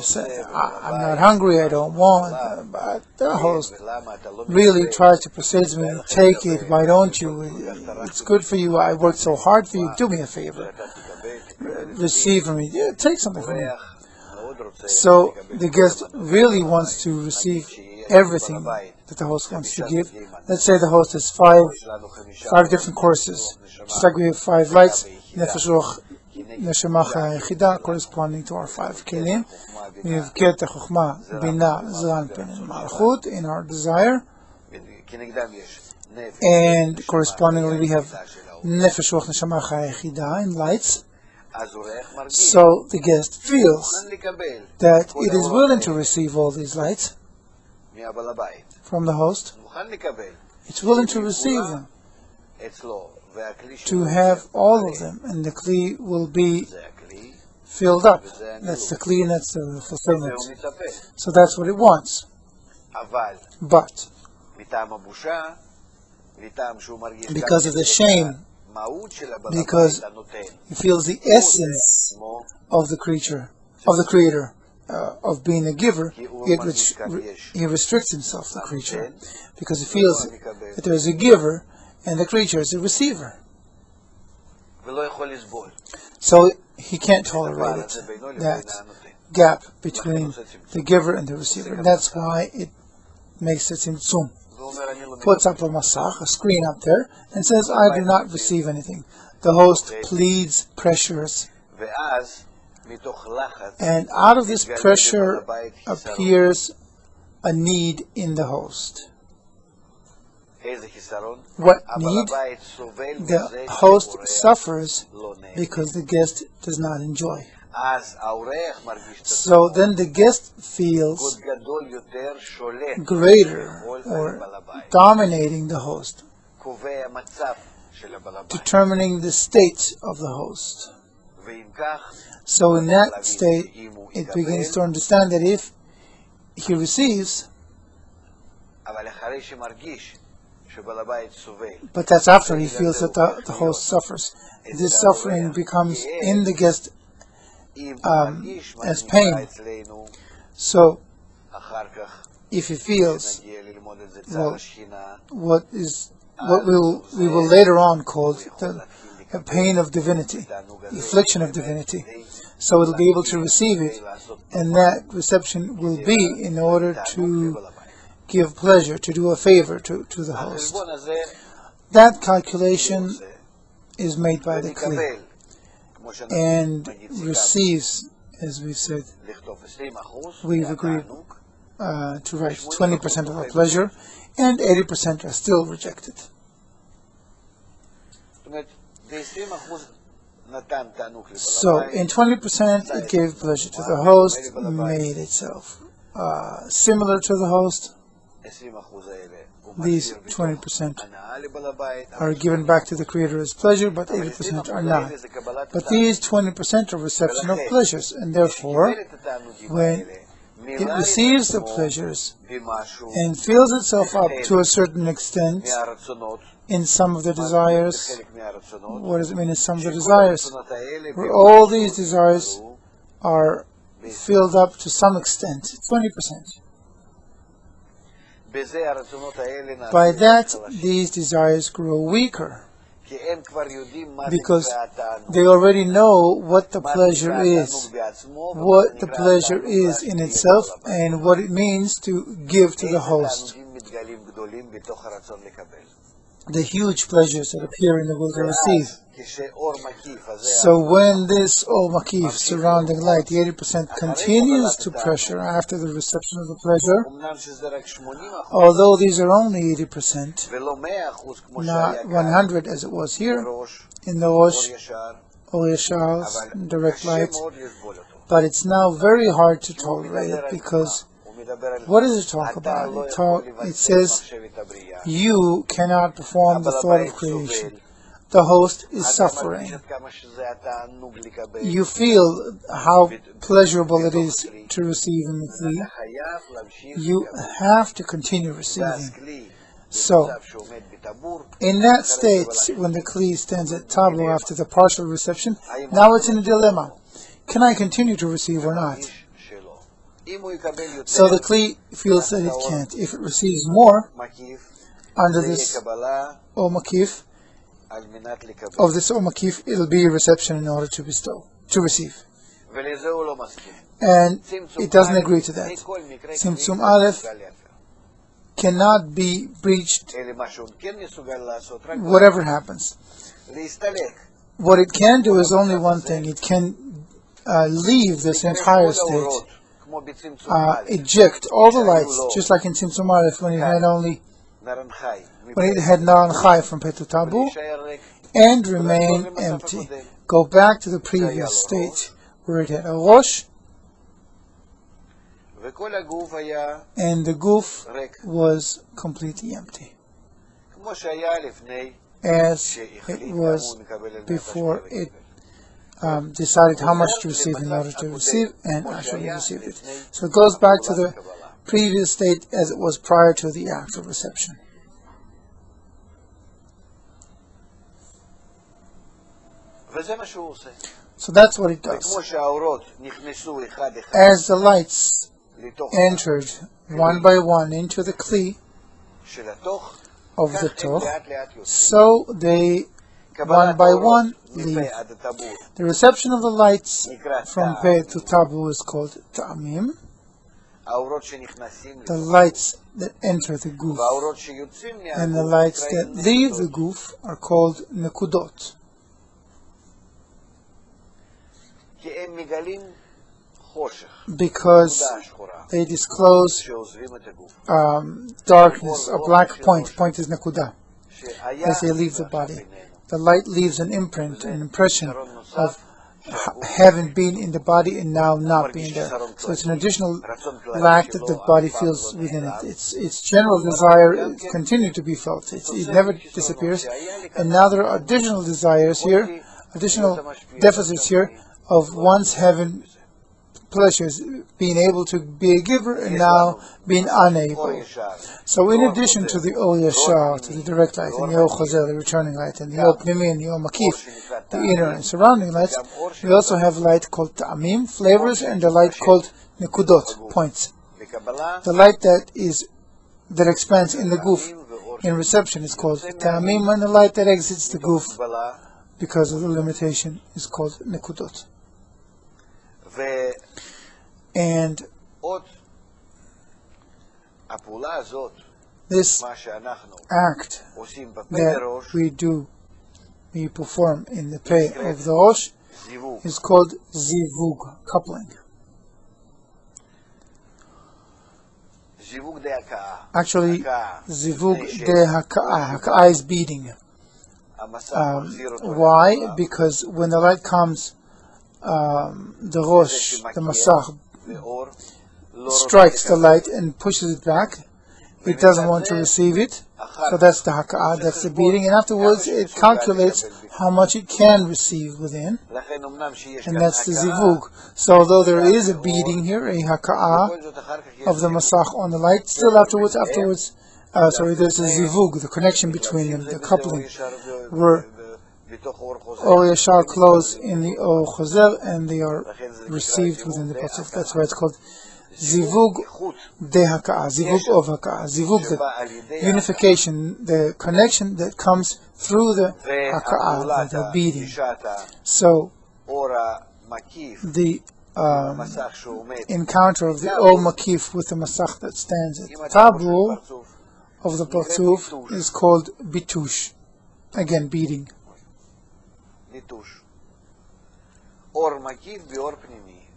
say, I'm not hungry, I don't want, but the host really tries to persuade me, take it, why don't you? It's good for you, I worked so hard for you, do me a favor. Receive from me, yeah, take something from me. So the guest really wants to receive everything that the host wants to give. Let's say the host has five different courses. Just like we have 5 lights, Nefesh Ruach Neshama Chaya corresponding to our 5 kelim. We have Ket Chochma, Bina, Zran, Pen, and Malchut in our desire. And correspondingly we have Nefesh Ruach Neshama Chaya in lights. So the guest feels that it is willing to receive all these lights from the host. It's willing to receive them, to have all of them, and the Kli will be filled up. That's the Kli and that's the fulfillment. So that's what it wants. But because of the shame, because he feels the essence of the creature, of the creator, of being a giver, he restricts himself, the creature, because he feels that there is a giver and the creature is a receiver. So he can't tolerate it, that gap between the giver and the receiver. And that's why it makes it tzimtzum. Puts up a masach, a screen up there, and says, I do not receive anything. The host pleads, pressures, and out of this pressure appears a need in the host. What need? The host suffers because the guest does not enjoy. So then the guest feels greater or dominating the host, determining the state of the host. So in that state, it begins to understand that if he receives, but that's after he feels that the host suffers. This suffering becomes in the guest as pain. So if he feels, well, what we will later on call the pain of divinity, the affliction of divinity. So it will be able to receive it, and that reception will be in order to give pleasure, to do a favor to the host. That calculation is made by the Kli and receives, as we've said, we've agreed to write 20% of the pleasure, and 80% are still rejected. So in 20% it gave pleasure to the host, made itself similar to the host. These 20% are given back to the Creator as pleasure, but 80% are not. But these 20% are reception of pleasures, and therefore, when it receives the pleasures and fills itself up to a certain extent in some of the desires, what does it mean in some of the desires? Where all these desires are filled up to some extent, 20%. By that, these desires grow weaker, because they already know what the pleasure is, in itself, and what it means to give to the host. The huge pleasures that appear in the will to receive. So when this Makif surrounding light, the 80% continues to pressure after the reception of the pleasure, although these are only 80%, not 100 as it was here in the Rosh or Yeshar's direct light, but it's now very hard to tolerate it, because what does it talk about? It says you cannot perform the thought of creation. The host is suffering. You feel how pleasurable it is to receive in the Kli. You have to continue receiving. So, in that state, when the Kli stands at tableau after the partial reception, now it's in a dilemma. can I continue to receive or not? So the Kli feels that it can't. If it receives more under this O Makif, of this O Makif, it'll be a reception in order to bestow, to receive. And it doesn't agree to that. Tzimtzum Aleph cannot be breached whatever happens. What it can do is only one thing. It can leave this entire state, eject all the lights, just like in Tzimtzum Aleph when it had Naran Chai from Petu Tabu, and remain empty. Go back to the previous state where it had a Rosh, and the Guf was completely empty, as it was before it decided how much to receive in order to receive, and actually received it. So it goes back to the previous state as it was prior to the actual reception. So that's what it does. As the lights entered one by one into the Kli of the Toch, so they one by one leave. The reception of the lights from Peh to Tabu is called Ta'amim. The lights that enter the Guf and the lights that leave the Guf are called Nekudot. Because they disclose darkness, a black point. Point is Nekuda. As they leave the body, the light leaves an imprint, an impression of having been in the body and now not being there. So it's an additional lack that the body feels within it. Its general desire continues to be felt. It never disappears. And now there are additional desires here, additional deficits here of once having pleasures, being able to be a giver and now being unable. So in addition to the O Yashar, to the direct light, and the O Chazer, the returning light, and the O Pnimi and the O Makif, the inner and surrounding lights, we also have light called Ta'amim, flavors, and the light called Nekudot, points. The light that expands in the Guf in reception is called Ta'amim, and the light that exits the Guf because of the limitation is called Nekudot. And this act that we perform in the Peh of the Rosh is called Zivug, coupling. Actually, Zivug de Haka'ah. Haka'ah is beating. Why? Because when the light comes, the Rosh, the Masach, strikes the light and pushes it back. It doesn't want to receive it. So that's the Haka'ah, that's the beating. And afterwards it calculates how much it can receive within. And that's the Zivug. So although there is a beating here, a Haka'ah of the Masach on the light, still afterwards, there's a Zivug, the connection between them, the coupling, where O Yashar close in the O Chazer, and they are received within the Pasuk. That's why it's called Zivug de Haka'ah, Zivug of Haka'ah, Zivug, the unification, the connection that comes through the Haka'ah, the beating. So the encounter of the O Makif with the Masach that stands at the Tabu of the Parzuf is called Bitush, again beating.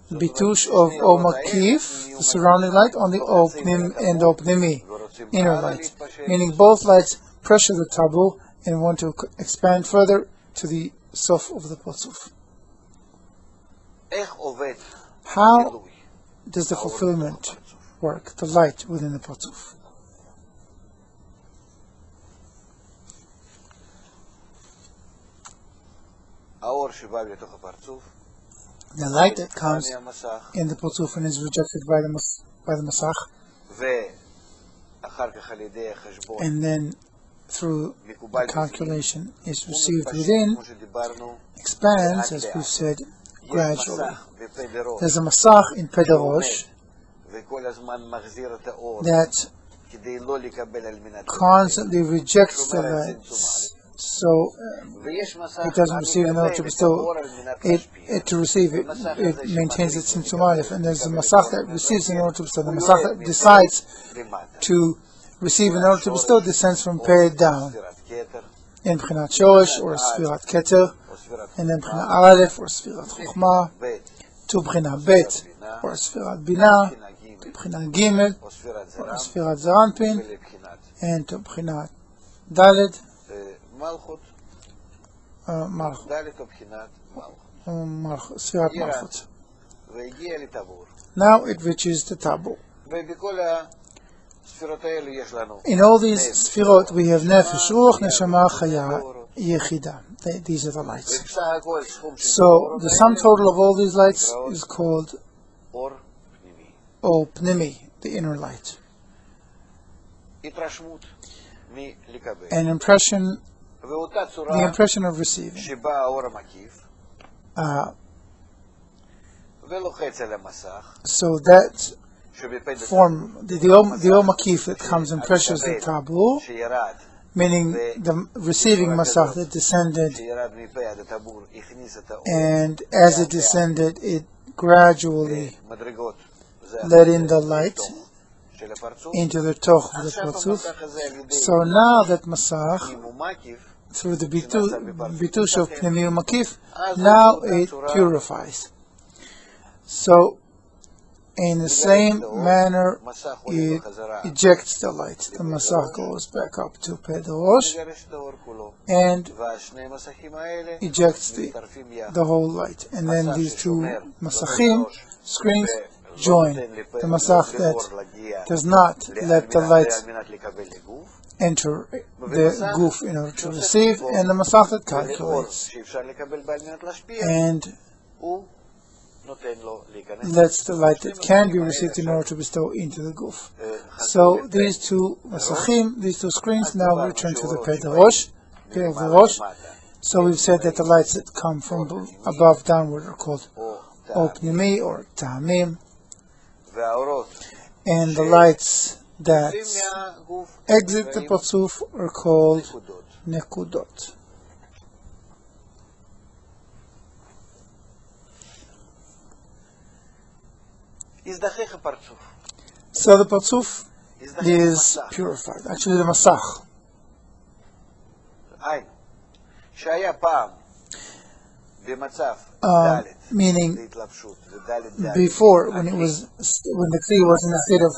Bitush of O Makif, the surrounding light, on the O Pnim and O Pnimi, inner light, meaning both lights pressure the Tabu and want to expand further to the Sof of the Parzuf. How does the fulfillment work, the light within the Parzuf? The light that comes in the Parzuf and is rejected by the Masach, and then through the calculation is received within, expands, as we've said, gradually. There's a masach in Pederosh that constantly rejects the lights, so it doesn't receive in order to bestow it to receive it. It maintains its Tzimtzum Aleph, and there's a masach that receives in order to bestow. The masach that decides to receive in order to bestow descends from Pei down in B'chinat Shoresh or Sfirat Keter, and then B'chinat Aleph or Sfirat Chokhmah, to B'chinat Bet or Sfirat Binah, to B'chinat Gimel or Sfirat Zaranpin, and to B'chinat Dalet, Malchut, Sfirat Malchut. Now it reaches the Tabur. In all these Sfirot we have Nefesh, Ruach, Neshama, Chaya, Yechida. These are the lights. So the sum total of all these lights is called Or Pnimi, the inner light. An impression, the impression of receiving. So that form, the Or Makif that comes and pressures the Tabur, meaning the receiving masach that descended, and as it descended, it gradually let in the light into the toch of the Parzuf. So now that masach, through the bitush of Pnimi Makif, now it purifies. So in the same manner, it ejects the light. The masach goes back up to Pederosh and ejects the whole light. And then these two masachim, screens, join. The masach that does not let the light enter the goof in order to receive, and the masach that calculates and lets the light that can be received in order to bestow into the goof. So these two masachim, these two screens, now return to the Pederosh. So we've said that the lights that come from above downward are called Or Pnimi or Ta'amim, and the lights that exit the Parzuf are called Nekudot. So the Parzuf is purified. Actually, the Masach. Meaning, before, when the Kli was in the state of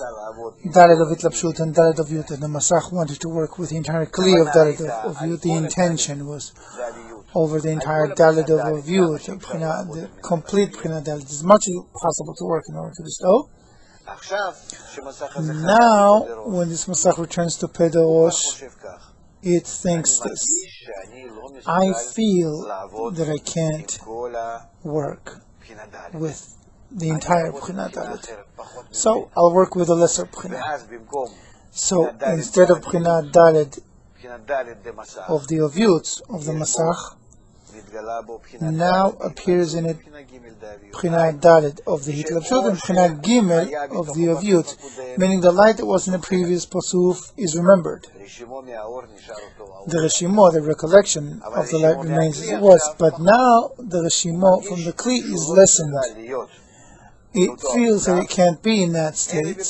Dalet of Itlapshut and Dalet of Yud, and the Masach wanted to work with the entire Kli of Dalet of Yud, the intention was over the entire Dalet of Yud, the complete B'chinat Dalet, as much as possible to work in order to bestow. Now, when this Masach returns to Pederosh, it thinks this: I feel that I can't work with the entire B'chinat Dalet, so I'll work with a lesser B'chinat. So instead of B'chinat Dalet of the Ovyut, of the Masach, now appears in it B'chinat Dalet of the Hitlapshut and B'chinat Gimel of the Ovyut, meaning the light that was in the previous Pasuf is remembered. The Reshimo, the recollection of the light, remains as it was, but now the Reshimo from the Kli is lessened. It feels that it can't be in that state,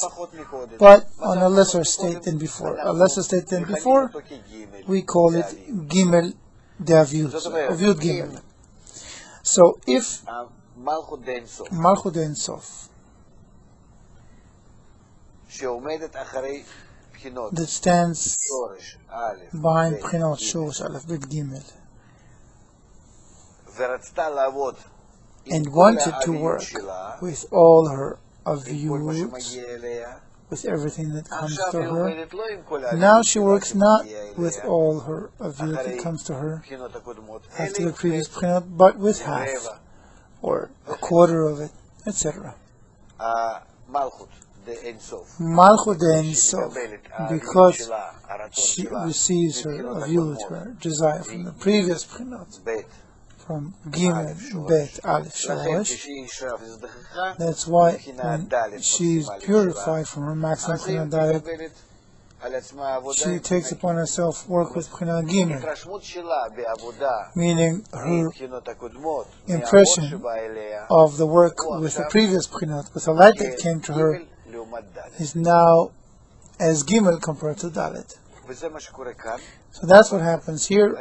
but on a lesser state than before. A lesser state than before, we call it Gimel de Avyut Gimel. So if Malchut de Ein Sof, that stands behind B'chinot Shoresh Aleph Bet Gimel, and wanted to work with all her Avyut, with everything that comes to her. Now she works not with all her Avyut that comes to her after the previous B'chinot, but with half, or a quarter of it, etc. Malchut de Ein Sof, because she receives her Avyut, her desire from the previous B'chinot, from Gimel, Bet, Aleph, Shalosh. That's why when she's purified from her maximum B'china Dalet, she takes upon herself work with B'china Gimel, meaning her impression of the work with the previous B'chinot, with the light that came to her, is now as Gimel compared to Dalet. So that's what happens here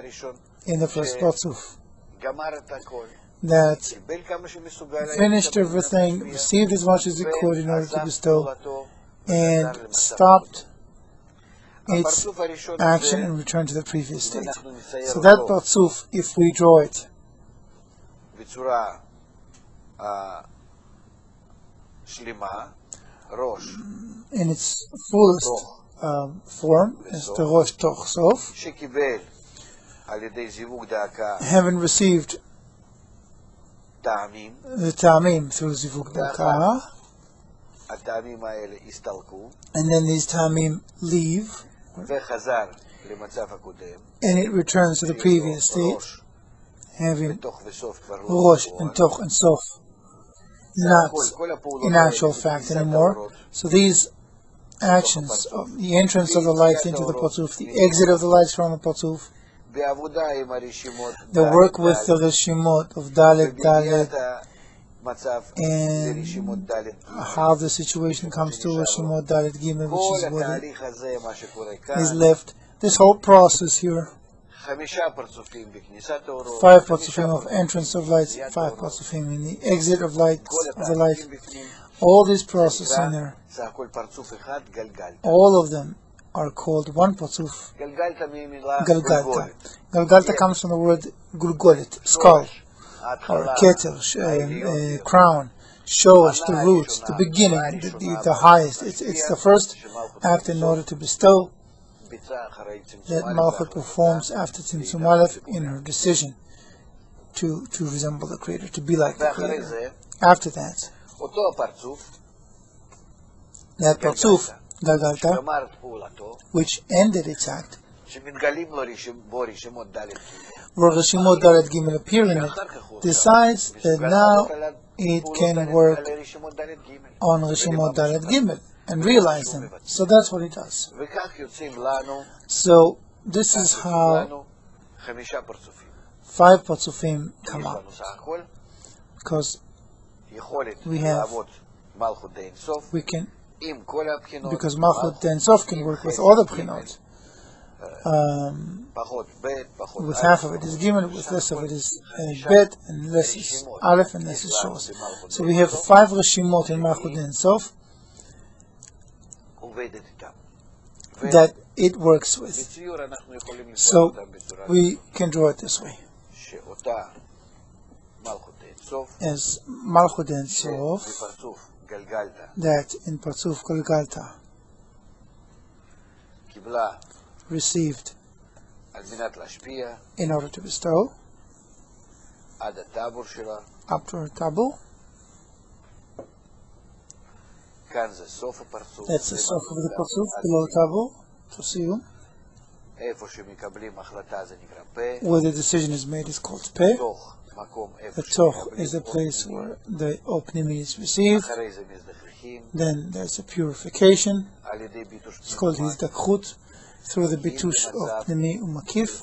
in the first Patzuf. That finished everything, received as much as it could in order to bestow, and stopped its action and returned to the previous state. So that Patzuf, if we draw it in its fullest form, as the Rosh Toch Sof, having received the Ta'amim through Zivug Daka, and then these Ta'amim leave, and it returns to the previous state, having Rosh and Toch and Sof not in actual fact anymore. So these actions of the entrance of the light into the Patzuf, the exit of the lights from the Patzuf, the work with the Reshimot of Dalet, and how the situation comes to Reshimot Dalet Gimel, which is what is left. This whole process here, 5 Patzufim of entrance of lights, 5 Patzufim in the exit of light, all this process in there, all of them are called one Patzuf, Galgalta. Galgalta comes from the word Gulgolet, skull, or Keter, crown, Shoresh, the roots, the beginning, the highest. It's the first act in order to bestow that Malchut performs after Tzimtzum Aleph in her decision to resemble the Creator, to be like the Creator. After that Patzuf, Galgalta, which ended its act, where Reshimot Dalet Gimel appear in it, decides that now it can work on Reshimot Dalet Gimel and realize them. So that's what it does. So this is how 5 Patzufim come out, because because Malchut Den Sof can work with all the B'chinot. With half of it is Gimel, with less of it is Bet, and less is Aleph, and less is Shos. So we have 5 Reshimot in Malchut Den Sof that it works with. So we can draw it this way. As Malchut Den Sof, that in Patzuf Galgalta received in order to bestow up to her tabur. That's the sof of the Patzuf, below tabur, to Siyum. Where the decision is made is called Peh. The Toch is the place where the Opnimi is received. Then there's a purification. It's called Histaklut, through the Bitush of Pnimi Umakif.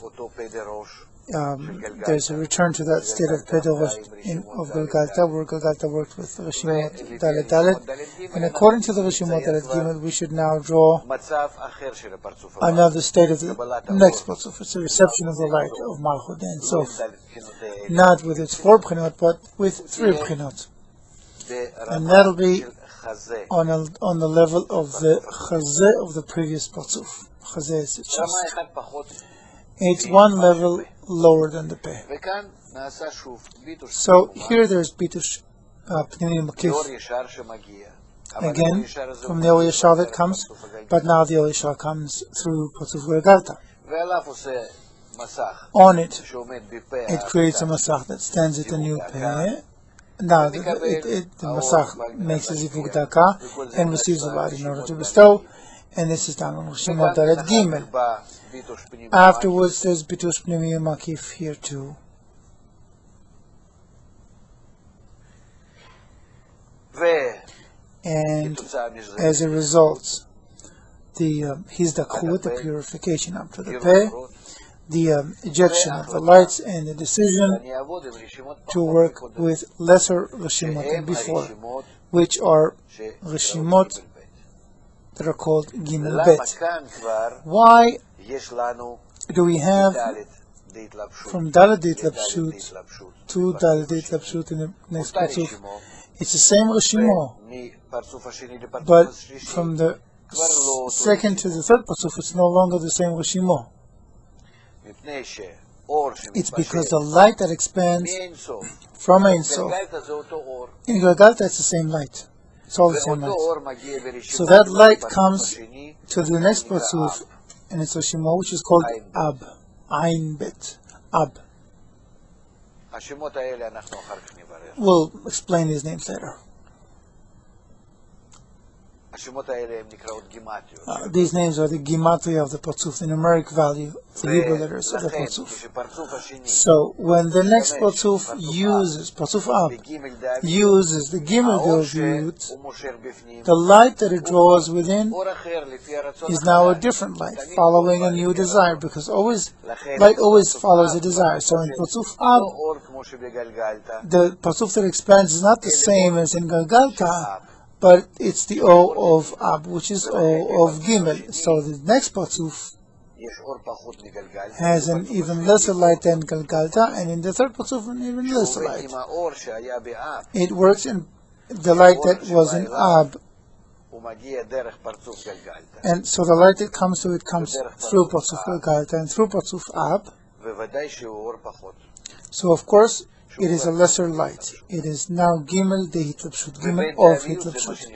There's a return to that state of Pedorosh of Galgalta, where Galgalta worked with Reshimot Dalet. And according to the Reshimot Dalet Gimel, we should now draw another state of the next Patzuf. It's a reception of the light of Malchut Den Sof, not with its 4 B'chinot, but with 3 B'chinot. And that'll be on the level of the Chazeh of the previous Patzuf. Chazeh is the chest. It's one level lower than the Peh. So here there's Bitush Pnimi Makif. Again, from the Or Yashar that comes, but now the Or Yashar comes through Patzuf Galgalta. On it, it creates a Masach that stands at the new Peh. Now the Masach makes a Zivug Daka and receives the light in order to bestow, and this is done on Reshimot Dalet Gimel. Afterwards, there's Bitush Pnimi Makif here too. And as a result, the Histaklut, the purification up to the Peh, the ejection of the lights, and the decision to work with lesser Rishimot than before, which are Rishimot that are called Gimel Bet. Why do we have from Dalet Hitlapshut to Dalet Hitlapshut in the next Patzuf? It's the same Rishimot, but from the second to the third Patzuf, it's no longer the same Rishimot. It's because the light that expands from Ein Sof, in Galgalta it's the same light. It's all the same light. So that light comes to the next Patzuf, and it's Rishimot, which is called Ab. Ein Bet. Ab. We'll explain these names later. These names are the Gematria of the Patzuf, the numeric value of the Hebrew letters of the Patzuf. So when the next Patzuf uses, Patzuf Ab, uses the Gimel Deoviyut, the light that it draws within is now a different light, following a new desire, because light always follows a desire. So in Patzuf Ab, the Patzuf that expands is not the same as in Galgalta, but it's the O of Ab, which is O of Gimel. So the next Patzuf has an even lesser light than Galgalta, and in the third Patzuf an even lesser light. It works in the light that was in Ab, and so the light that comes to it comes through Patzuf Galgalta and through Patzuf Ab. So of course it is a lesser light. It is now Gimel de Hitlapshut, Gimel of Hitlapshut.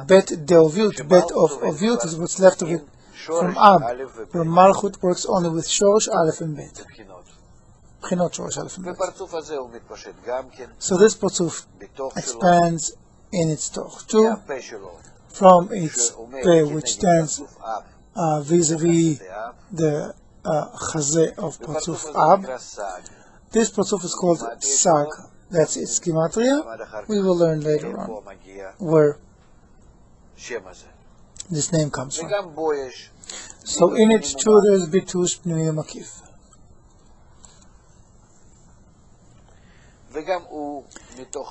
Bet de Oviut, Bet of Oviut is what's left of it from Ab, where Malchut works only with Shorosh, Aleph, and Bet. Bchinot Shorosh, Aleph, and Bet. So this Patzuf expands in its Toch too, from its Peh, which stands vis-a-vis the Chazeh of Patzuf Ab. This Patzuf is called Sag. That's its Gematria. We will learn later on where this name comes from. So in it too there is Bitush Pneumiya Makif.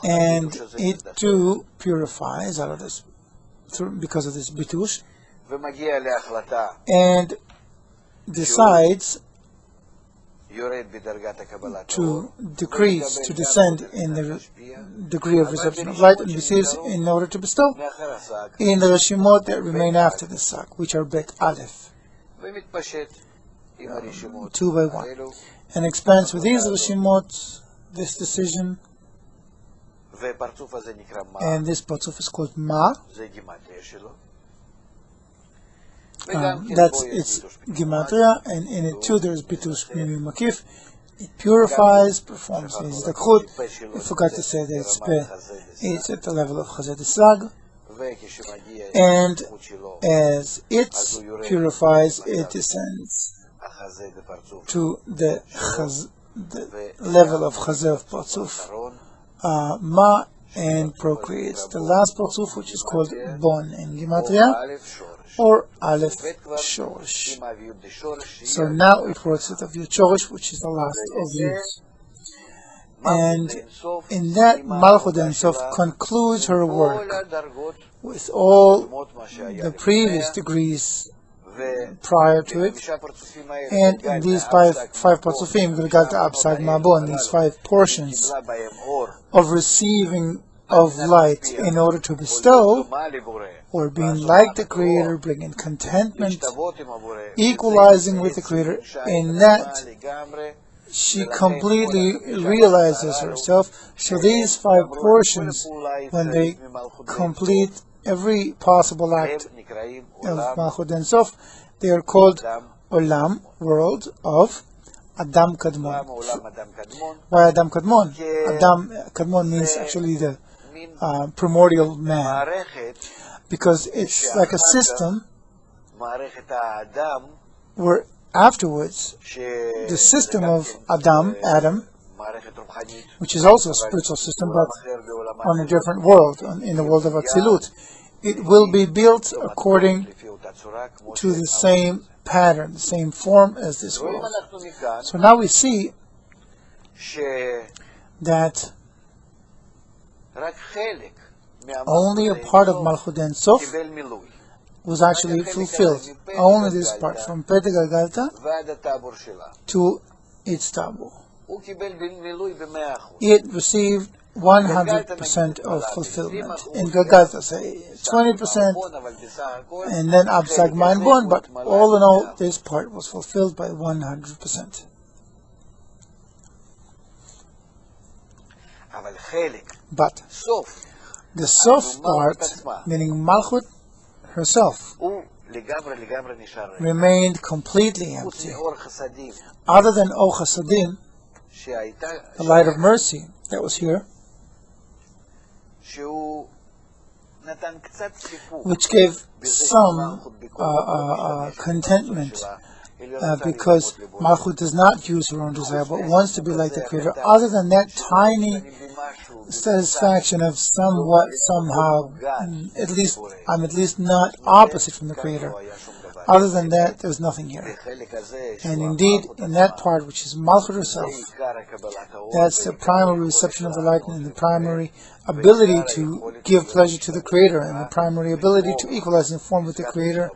And it too purifies out of this, because of this Bitush, and decides to decrease, to descend in the degree of reception of light, and receives in order to bestow in the Rishimot that remain after the Sak, which are Bet Aleph, 2 by 1, and expands with these Rishimot, this decision, and this Patzuf is called Ma. That's its Gematria, and in it too there is Bitush Pneumiya Makif. It purifies, performs Histaklut. I forgot to say that it's at the level of Chazed Sag, and as it purifies, it descends to the level of Chazeh of Patzuf Ma, and procreates the last Patzuf, which is called Bon in Gematria, or Aleph Shorish. So now it works with Aviut Shorish, which is the last of these. And in that, Malchut Ein Sof concludes her work with all the previous degrees prior to it. And in these five Patzufim, Galgalta, Ab, Sag, Ma, Bon, these 5 portions of receiving of light in order to bestow, or being like the Creator, bringing contentment, equalizing with the Creator, in that she completely realizes herself. So these 5 portions, when they complete every possible act of Malchut Ein Sof, they are called Olam, world of Adam Kadmon. Why Adam Kadmon? Adam Kadmon means actually the primordial man, because it's like a system where afterwards the system of Adam, which is also a spiritual system, but on a different world, in the world of Atzilut. It will be built according to the same pattern, the same form as this world. So now we see that only a part of Malchut Ein Sof was actually fulfilled. Only this part, from Pete Galgalta to its tabor. It received 100% of fulfillment. In Galgalta, say 20%, and then Absag Mein Bon, but all in all, this part was fulfilled by 100%. But the Sof part, meaning Malchut herself, remained completely empty. Other than O Chasadim, the light of mercy that was here, which gave some contentment, because Malchut does not use her own desire, but wants to be like the Creator. Other than that tiny satisfaction of somewhat, somehow, I'm at least not opposite from the Creator. Other than that, there's nothing here. And indeed, in that part, which is Malchut herself, that's the primary reception of the light and the primary ability to give pleasure to the Creator and the primary ability to equalize in form with the Creator.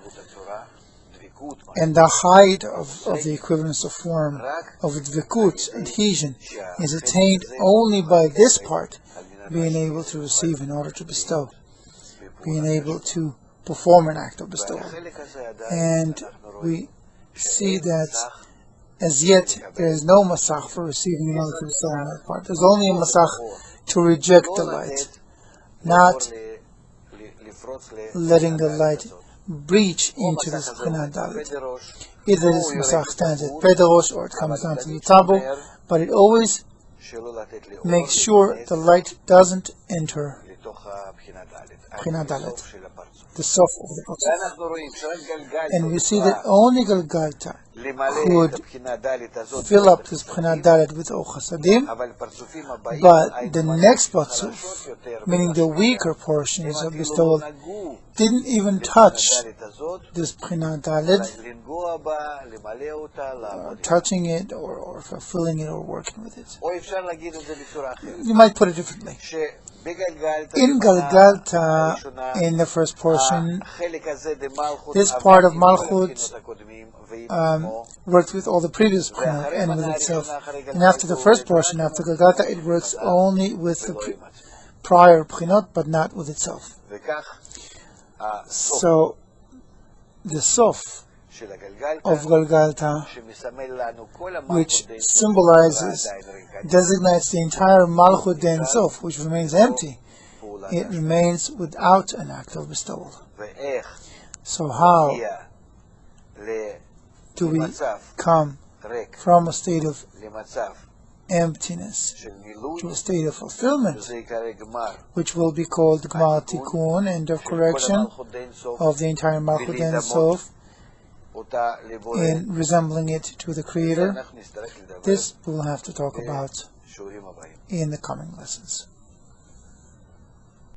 And the height of the equivalence of form, of dvikut, adhesion, is attained only by this part, being able to receive in order to bestow, being able to perform an act of bestowal. And we see that as yet there is no masach for receiving in order to bestow on that part. There's only a masach to reject the light, not letting the light breach into this B'china Dalet. Either this masach stands at Pederosh or it comes down to the table, but it always makes sure the light doesn't enter B'china Dalet, the sof of the Partzuf. And we see that only Galgalta could fill up this B'china Dalet with O Chasadim, but the next Partzuf, meaning the weaker portions of bestowal, didn't even touch this B'china Dalet, touching it or fulfilling it or working with it. You might put it differently. In Galgalta, in the first portion, this part of Malchut works with all the previous B'chinot and with itself. And after the first portion, after Galgalta, it works only with the prior B'chinot, but not with itself. So, the Sof of Galgalta, which symbolizes, designates the entire Malchut Ein Sof, which remains empty, it remains without an act of bestowal. So how do we come from a state of emptiness to a state of fulfillment, which will be called Gmar Tikkun, end of correction, of the entire Malchut Ein Sof, in resembling it to the Creator? This we'll have to talk about in the coming lessons.